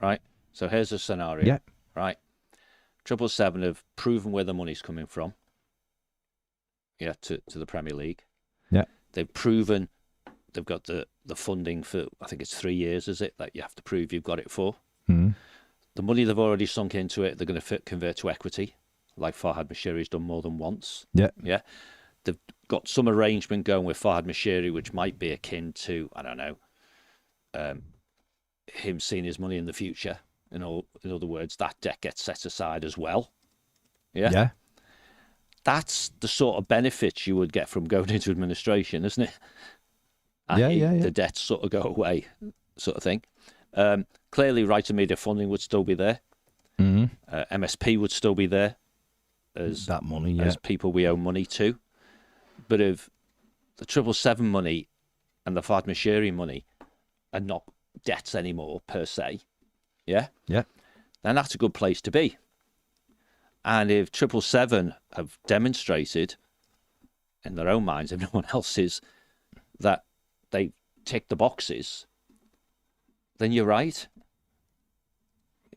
right? So here's a scenario, yeah. Right? 777 have proven where the money's coming from, yeah, to the Premier League. Yeah. They've proven they've got the funding for, I think it's 3 years, is it, that you have to prove you've got it for. The money they've already sunk into it, they're going to convert to equity, like Farhad Moshiri's done more than once. Yeah. Yeah. They've got some arrangement going with Farhad Moshiri, which might be akin to, I don't know, him seeing his money in the future. In other words, that debt gets set aside as well. Yeah. Yeah. That's the sort of benefits you would get from going into administration, isn't it? Yeah. The debts sort of go away, sort of thing. Clearly, right and media funding would still be there. MSP would still be there as that money, as people we owe money to. But if the 777 money and the Farhad Moshiri money are not debts anymore per se, yeah, then that's a good place to be. And if 777 have demonstrated in their own minds, if no one else's, that they tick the boxes, then you're right.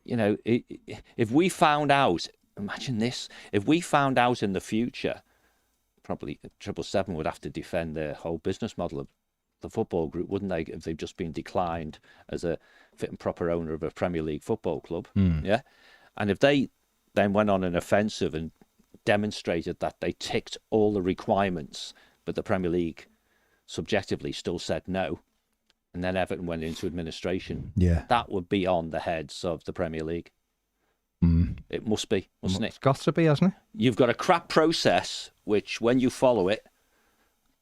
If we found out, imagine this, if we found out in the future, probably 777 would have to defend their whole business model of the football group, wouldn't they, if they've just been declined as a fit and proper owner of a Premier League football club. Yeah. And if they then went on an offensive and demonstrated that they ticked all the requirements, but the Premier League subjectively still said no, and then Everton went into administration, that would be on the heads of the Premier League. It must be, mustn't it? It's got to be, hasn't it? You've got a crap process, which when you follow it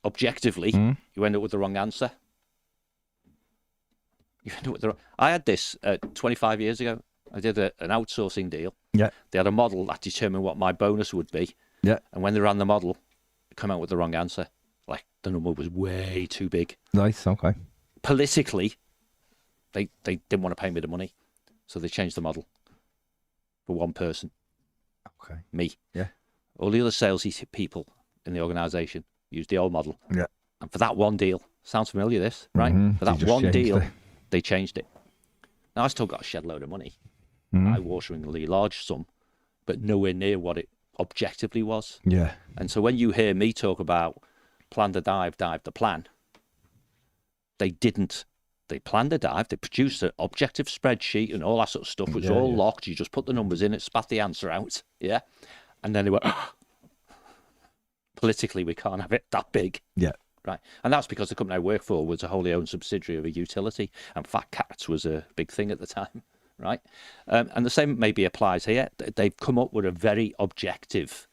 objectively, you end up with the wrong answer. I had this 25 years ago. I did an outsourcing deal. Yeah. They had a model that determined what my bonus would be. Yeah. And when they ran the model, it came out with the wrong answer. Like, the number was way too big. Nice, okay. Politically, they didn't want to pay me the money. So they changed the model for one person. Okay. Me. Yeah. All the other sales people in the organisation used the old model. Yeah. And for that one deal, sounds familiar this, right? For that one deal, they changed it. Now, I still got a shed load of money. Eye-wateringly large sum, but nowhere near what it objectively was. Yeah. And so when you hear me talk about plan the dive the plan, they didn't. They planned the dive, they produced an objective spreadsheet and all that sort of stuff. It was all locked. You just put the numbers in, it spat the answer out. Yeah. And then they went, politically, we can't have it that big. Yeah. Right. And that's because the company I work for was a wholly owned subsidiary of a utility, and fat cats was a big thing at the time. right? And the same maybe applies here. They've come up with a very objective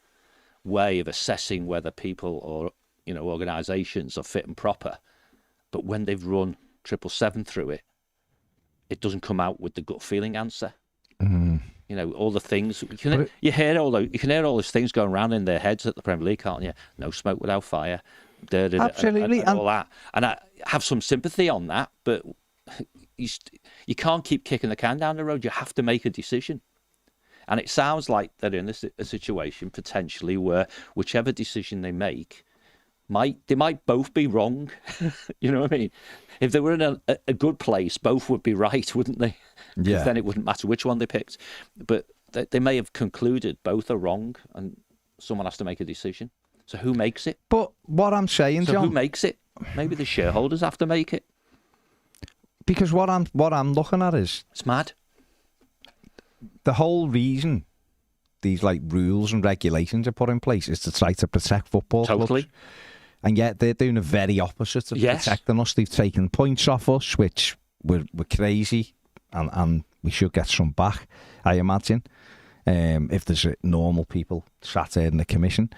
way of assessing whether people or organisations are fit and proper. But when they've run 777 through it, it doesn't come out with the gut feeling answer. All the things you can hear all those things going around in their heads at the Premier League, can't you? No smoke without fire. Absolutely, and all that. And I have some sympathy on that, but you can't keep kicking the can down the road. You have to make a decision. And it sounds like they're in a situation potentially where whichever decision they make, they might both be wrong. You know what I mean? If they were in a good place, both would be right, wouldn't they? Yeah. Then it wouldn't matter which one they picked. But they may have concluded both are wrong, and someone has to make a decision. So who makes it? But what I'm saying, so John, who makes it? Maybe the shareholders have to make it. Because what I'm looking at is it's mad. The whole reason these rules and regulations are put in place is to try to protect football Totally. clubs. And yet they're doing the very opposite of protecting us. They've taken points off us, which we're crazy, and we should get some back, I imagine. If there's normal people sat there in the commission,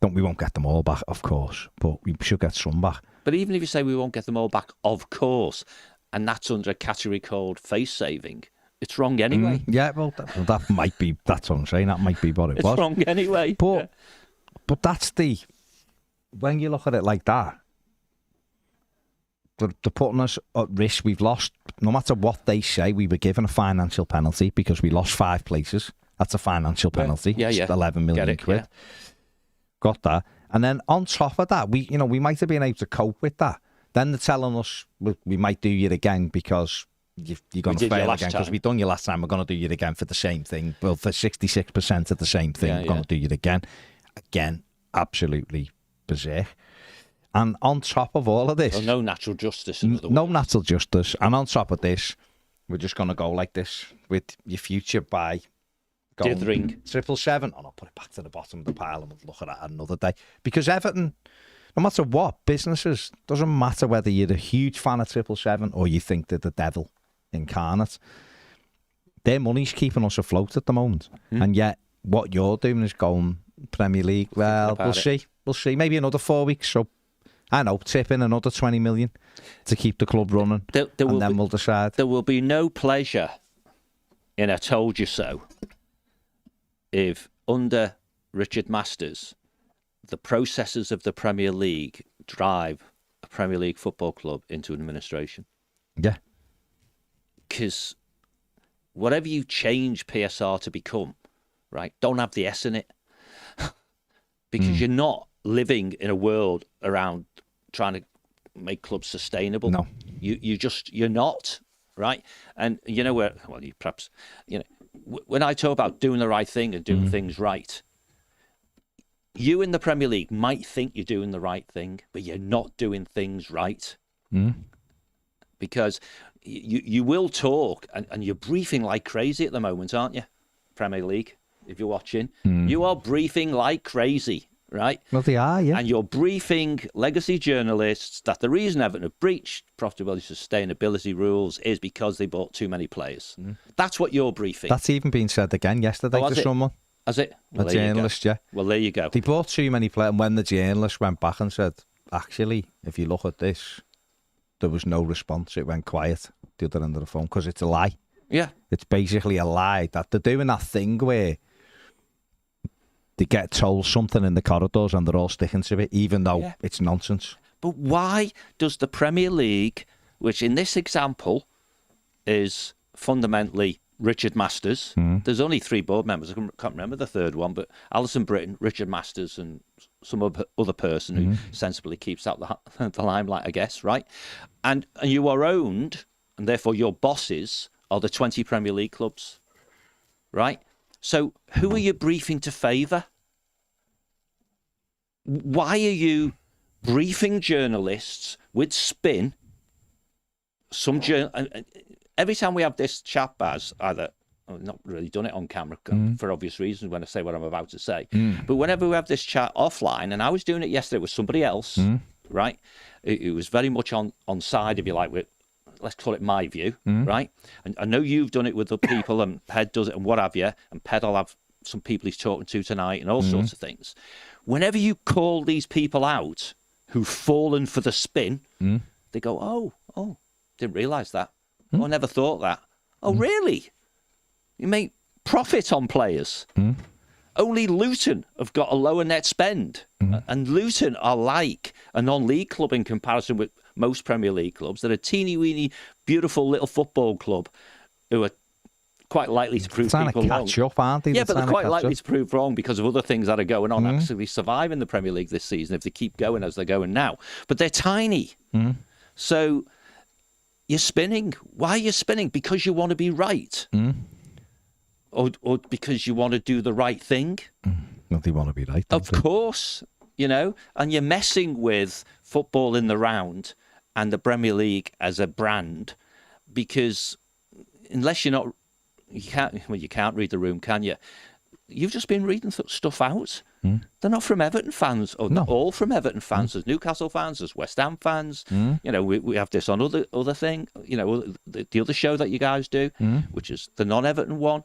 we won't get them all back, of course, but we should get some back. But even if you say we won't get them all back, of course, and that's under a category called face saving, it's wrong anyway. Yeah, well, that might be, that's what I'm saying, that might be what it was. It's wrong anyway. But that's when you look at it like that, they're putting us at risk. We've lost, no matter what they say, we were given a financial penalty because we lost 5 places. That's a financial penalty. Yeah. It's 11 million quid. Yeah. Got that. And then on top of that, we might have been able to cope with that. Then they're telling us we might do you again because you're going to fail again because we've done you last time. We're going to do you again for the same thing. Well, for 66% of the same thing, we're going to do you again. Again, absolutely berserk. And on top of all of this... Well, no natural justice. No natural justice. And on top of this, we're just going to go like this with your future by... Dithering. 777. And I'll put it back to the bottom of the pile and we'll look at it another day. Because Everton, no matter what, businesses, doesn't matter whether you're a huge fan of 777 or you think they're the devil incarnate. Their money's keeping us afloat at the moment. And yet, what you're doing is going Premier League. Well, we'll see. We'll see. Maybe another 4 weeks. So, I know, tip in another 20 million to keep the club running. We'll decide. There will be no pleasure in a told you so if under Richard Masters, the processes of the Premier League drive a Premier League football club into administration. Yeah. Because whatever you change PSR to become, right, don't have the S in it. Because you're not living in a world around trying to make clubs sustainable. No. You're not, right? And you know where, well, you perhaps, when I talk about doing the right thing and doing things right, you in the Premier League might think you're doing the right thing, but you're not doing things right. Because you will talk and you're briefing like crazy at the moment, aren't you? Premier League, if you're watching, you are briefing like crazy, right? Well, they are, yeah. And you're briefing legacy journalists that the reason Everton have breached profitability sustainability rules is because they bought too many players. That's what you're briefing. That's even been said again yesterday to someone. Has it? Well, a journalist, yeah. Well, there you go. They bought too many players, and when the journalist went back and said, actually, if you look at this, there was no response. It went quiet the other end of the phone because it's a lie. Yeah. It's basically a lie that they're doing that thing where they get told something in the corridors and they're all sticking to it, even though it's nonsense. But why does the Premier League, which in this example is fundamentally Richard Masters, there's only 3 board members, I can't remember the third one, but Alison Britton, Richard Masters and some other person who sensibly keeps out the limelight, I guess, right? And you are owned, and therefore your bosses are the 20 Premier League clubs, right? So who are you briefing to favour? Why are you briefing journalists with spin? Every time we have this chat, Baz, I've not really done it on camera for obvious reasons when I say what I'm about to say, but whenever we have this chat offline, and I was doing it yesterday with somebody else, right? It was very much on side, if you like, with let's call it my view, right? And I know you've done it with other people, and Ped does it, and what have you, and Ped will have some people he's talking to tonight, and all sorts of things. Whenever you call these people out who've fallen for the spin, they go, oh, didn't realise that. Oh, I never thought that. Oh, really? You make profit on players. Only Luton have got a lower net spend. And Luton are like a non-league club in comparison with most Premier League clubs. They're a teeny-weeny, beautiful little football club who are quite likely to prove people wrong. Catch up, aren't they? Yeah, but they're quite likely to prove wrong because of other things that are going on. Actually survive in the Premier League this season if they keep going as they're going now. But they're tiny. So you're spinning. Why are you spinning? Because you want to be right. Or because you want to do the right thing. Well, they want to be right. Of course, you know, and you're messing with football in the round and the Premier League as a brand, because unless you can't read the room, can you? You've just been reading stuff out. They're not from Everton fans, or not all from Everton fans. There's Newcastle fans, there's West Ham fans. You know, we have this on other thing. You know, the other show that you guys do, which is the non-Everton one.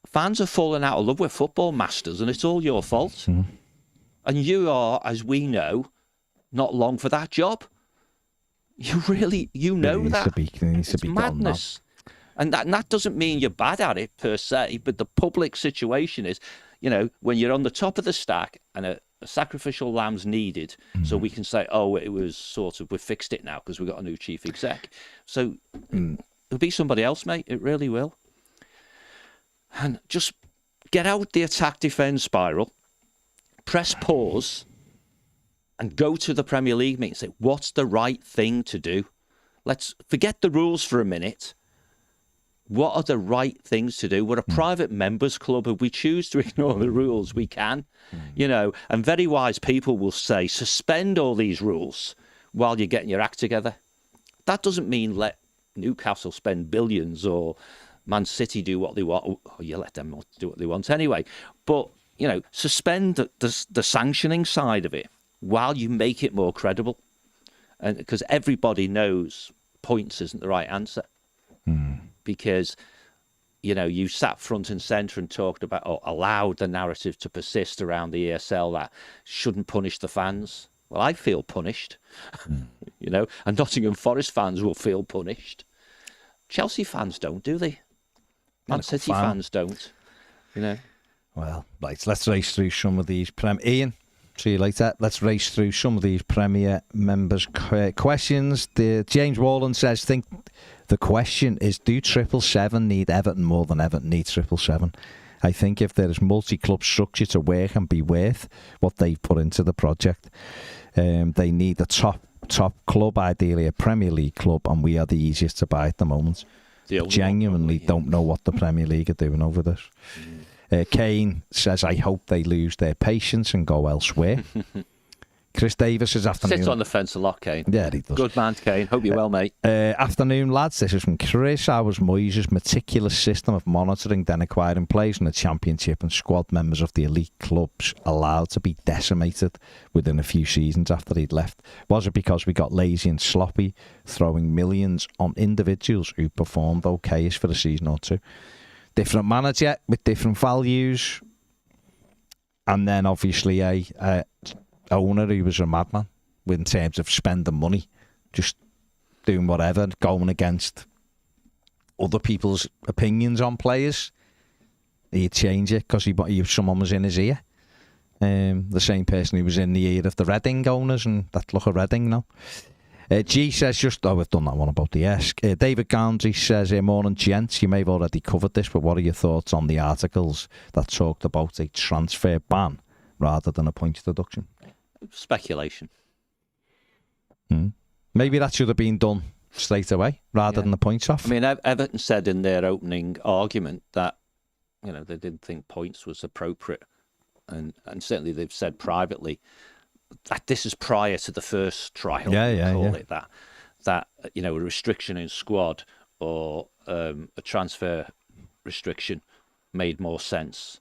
Fans are falling out of love with football, Masters, and it's all your fault. And you are, as we know, not long for that job. You know that. It's madness. And that doesn't mean you're bad at it per se, but the public situation is, you know, when you're on the top of the stack and a sacrificial lamb's needed, so we can say, oh, it was sort of, we fixed it now because we've got a new chief exec. So it'll be somebody else, mate. It really will. And just get out the attack-defend spiral, press pause, and go to the Premier League meeting and say, what's the right thing to do? Let's forget the rules for a minute. What are the right things to do? We're a private members club. If we choose to ignore the rules, we can. You know, and very wise people will say, suspend all these rules while you're getting your act together. That doesn't mean let Newcastle spend billions or Man City do what they want. Or you let them do what they want anyway. But, you know, suspend the sanctioning side of it while you make it more credible. And because everybody knows points isn't the right answer. Because, you know, you sat front and centre and talked about, or allowed the narrative to persist around the ESL that shouldn't punish the fans. Well, I feel punished, you know, and Nottingham Forest fans will feel punished. Chelsea fans don't, do they? Man City fans don't, you know. Well, right, let's race through some of these. Ian, see you later. Let's race through some of these Premier members' questions. James Wallen says, think the question is, do 777 need Everton more than Everton need 777? I think if there is multi-club structure to work and be worth what they've put into the project, they need a top club, ideally a Premier League club, and we are the easiest to buy at the moment. Genuinely don't know what the Premier League are doing over this. Kane says, I hope they lose their patience and go elsewhere. Chris Davis is afternoon. Sits on the fence a lot, Kane. Yeah, he does. Good man, Kane. Hope you're well, mate. Afternoon, lads. This is from Chris. How was Moyes' meticulous system of monitoring, then acquiring players in the Championship and squad members of the elite clubs allowed to be decimated within a few seasons after he'd left? Was it because we got lazy and sloppy, throwing millions on individuals who performed okay-ish for a season or two? Different manager with different values, and then obviously a owner who was a madman in terms of spending money, just doing whatever, going against other people's opinions on players. He'd change it because someone was in his ear. The same person who was in the ear of the Reading owners, and that look at Reading now. G says, we've done that one about the Esk. David Gownsey says, morning gents, you may have already covered this, but what are your thoughts on the articles that talked about a transfer ban rather than a points deduction? Speculation. Maybe that should have been done straight away rather than the points off. I mean, Everton said in their opening argument that, you know, they didn't think points was appropriate, and certainly they've said privately that this is prior to the first trial. Call it that you know, a restriction in squad or a transfer restriction made more sense.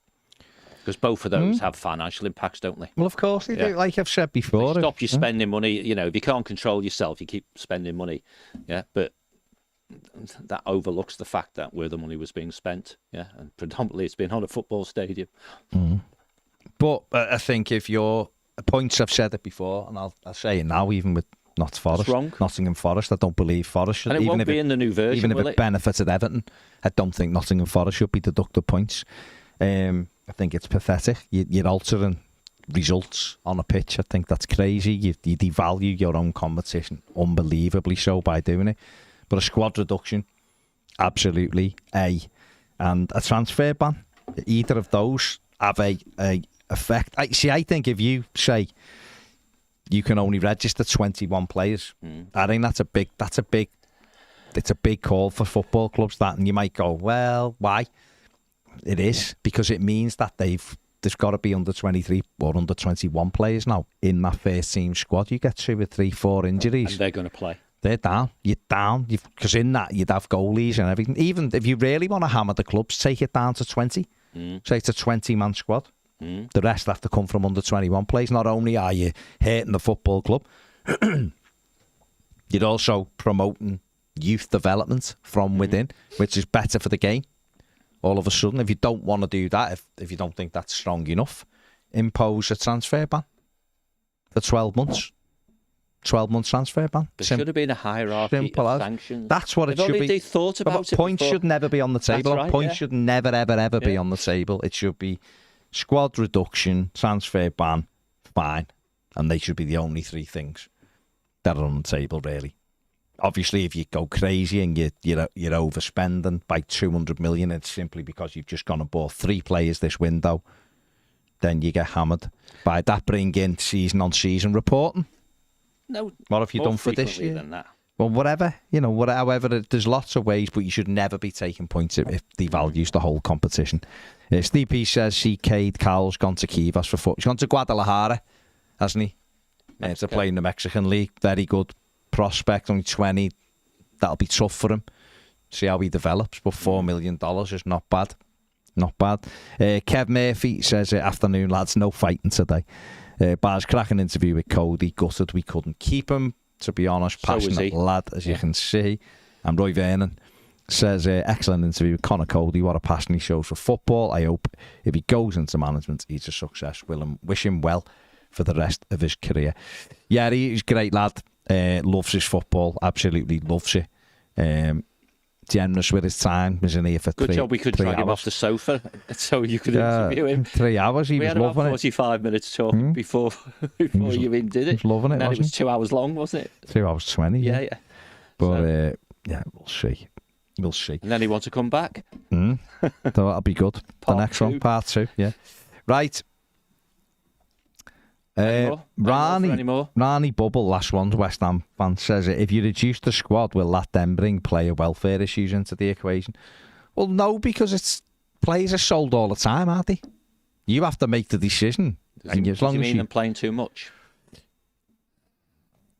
Because both of those have financial impacts, don't they? Well, of course they do, like I've said before. Stop you spending money. You know, if you can't control yourself, you keep spending money. Yeah, but that overlooks the fact that where the money was being spent. Yeah, and predominantly it's been on a football stadium. But I think if your points, I've said it before, and I'll say it now, even with Nottingham Forest, I don't believe Forest should. And it won't be in the new version, even if it benefited Everton, I don't think Nottingham Forest should be deducted points. I think it's pathetic. You're altering results on a pitch. I think that's crazy. You devalue your own competition unbelievably so by doing it. But a squad reduction, absolutely and a transfer ban, either of those have a effect. I think if you say you can only register 21 players, I think it's a big call for football clubs, that, and you might go, well, why? It is because it means that there's got to be under 23 or under 21 players now in that first team squad. You get 2 or 3, 4 injuries, and they're going to play. They're down. You're down. Because in that you'd have goalies and everything. Even if you really want to hammer the clubs, take it down to 20. Say it's a 20-man squad. The rest have to come from under 21 players. Not only are you hurting the football club, you're also promoting youth development from within, which is better for the game. All of a sudden, if you don't want to do that, if you don't think that's strong enough, impose a transfer ban for 12 months. 12 months transfer ban. There should have been a hierarchy of sanctions. That's what it should be. They thought about it. Points should never be on the table. Right, points should never, ever be on the table. It should be squad reduction, transfer ban, fine. And they should be the only 3 things that are on the table, really. Obviously, if you go crazy and you're overspending by 200 million, it's simply because you've just gone and bought 3 players this window. Then you get hammered. By that, bring in season-on-season reporting. No, what have you done for this year? Than that. Well, whatever, however, there's lots of ways, but you should never be taking points if devalues the whole competition. Steve P says Cade Cowell's gone to Kivas for foot. He's gone to Guadalajara, hasn't he? To play in the Mexican League. Very good prospect, only 20. That'll be tough for him. See how he develops, but $4 million is not bad. Not bad. Kev Murphy says, afternoon, lads, no fighting today. Bar's cracking interview with Cody. Gutted we couldn't keep him. To be honest, passionate lad, as you can see. And Roy Vernon says, excellent interview with Conor Cody. What a passion he shows for football. I hope if he goes into management, he's a success. Wish him well for the rest of his career. Yeah, he's a great lad. Loves his football. Absolutely loves it. Generous with his time. Was in here for good job we could drag him off the sofa so you could interview him. 3 hours. He was loving it. 45 minutes talking before you even did it. He was loving it. And then it was 2 hours long, wasn't it? 2 hours 20. Yeah. But we'll see. We'll see. And then he wants to come back. So that'll be good. The next one, part 2. Yeah. Right. Rani Bubble, last one, West Ham fan, says if you reduce the squad, will that then bring player welfare issues into the equation? Well, no, because players are sold all the time, aren't they? You have to make the decision. Does he mean them playing too much?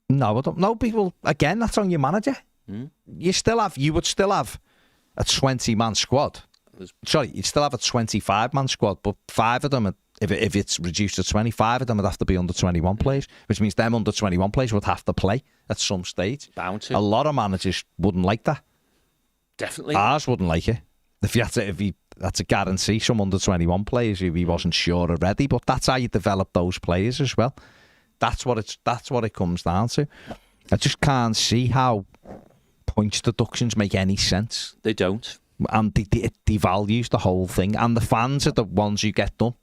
No, I don't know. People, again, that's on your manager. You would still have a 20-man squad. Sorry, you'd still have a 25-man squad, but 5 of them if it's reduced to 25 of them would have to be under 21 players, which means them under 21 players would have to play at some stage. Bound to. A lot of managers wouldn't like that. Definitely. Ours wouldn't like it. If he had to guarantee some under 21 players who he wasn't sure already, but that's how you develop those players as well. That's what it comes down to. I just can't see how points deductions make any sense. They don't. And it devalues the whole thing. And the fans are the ones who get done.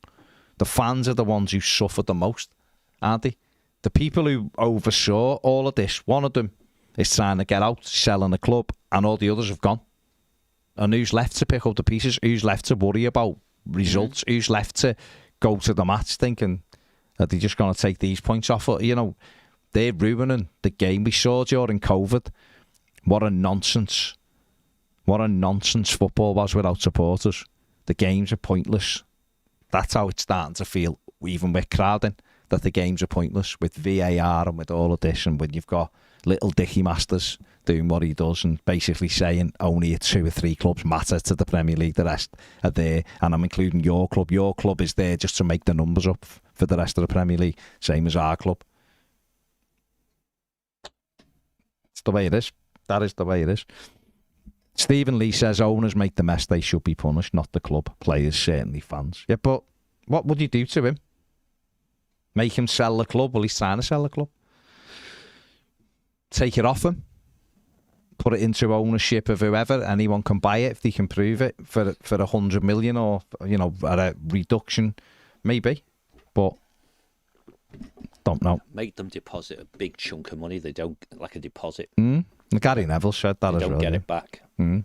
The fans are the ones who suffer the most, aren't they? The people who oversaw all of this, one of them is trying to get out, selling the club, and all the others have gone. And who's left to pick up the pieces? Who's left to worry about results? Who's left to go to the match thinking that they're just going to take these points off? They're ruining the game. We saw during COVID what a nonsense football was without supporters. The games are pointless. That's how it's starting to feel, even with crowding, that the games are pointless with VAR and with all of this, and when you've got little Dickie Masters doing what he does and basically saying only 2 or 3 clubs matter to the Premier League, the rest are there, and I'm including your club. Your club is there just to make the numbers up for the rest of the Premier League, same as our club. It's the way it is. That is the way it is. Stephen Lee says owners make the mess, they should be punished, not the club. Players, certainly fans. Yeah, but what would you do to him? Make him sell the club? Well, he's trying to sell the club. Take it off him. Put it into ownership of whoever. Anyone can buy it if they can prove it for 100 million or, at a reduction, maybe. But don't know. Make them deposit a big chunk of money. They don't, like a deposit. Gary Neville said that as well. Don't get it back.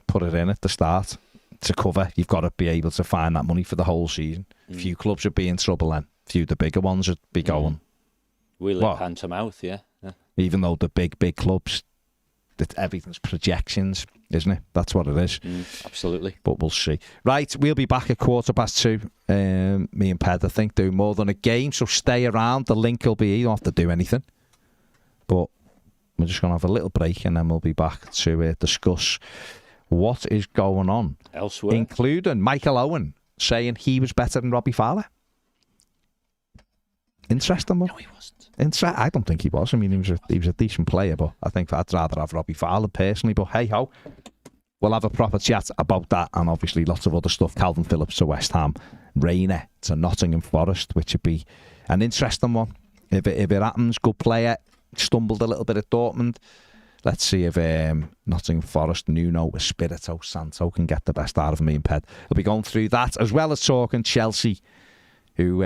Put it in at the start to cover. You've got to be able to find that money for the whole season. Few clubs would be in trouble then. Few of the bigger ones would be going. We live hand to mouth, yeah. Even though the big clubs, everything's projections, isn't it? That's what it is. Absolutely. But we'll see. Right, we'll be back at 2:15. Me and Ped, I think, do more than a game, so stay around. The link will be here. You don't have to do anything. But we're just going to have a little break and then we'll be back to discuss what is going on elsewhere, including Michael Owen saying he was better than Robbie Fowler. Interesting one. No, he wasn't. I don't think he was. I mean, he was a decent player, but I think I'd rather have Robbie Fowler personally. But hey ho, we'll have a proper chat about that and obviously lots of other stuff. Calvin Phillips to West Ham, Rayner to Nottingham Forest, which would be an interesting one if it happens. Good player, stumbled a little bit at Dortmund. Let's see if Nottingham Forest, Nuno Espirito Santo can get the best out of me and Ped. We'll be going through that as well as talking Chelsea, who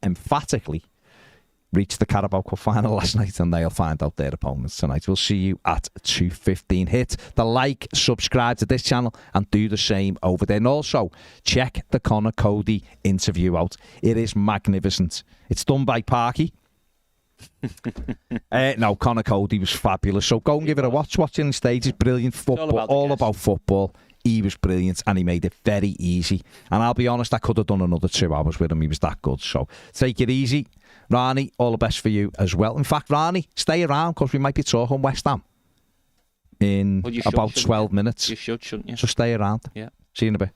emphatically reached the Carabao Cup final last night, and they'll find out their opponents tonight. We'll see you at 2:15. Hit the like, subscribe to this channel, and do the same over there. And also, check the Conor Cody interview out. It is magnificent. It's done by Parky. No, Conor Cody was fabulous. So go and give it a watch. Watching the stage is brilliant. Football, all about football. He was brilliant and he made it very easy. And I'll be honest, I could have done another 2 hours with him. He was that good. So take it easy. Rani, all the best for you as well. In fact, Rani, stay around because we might be talking West Ham in about 12 minutes. You should, shouldn't you? So stay around. Yeah. See you in a bit.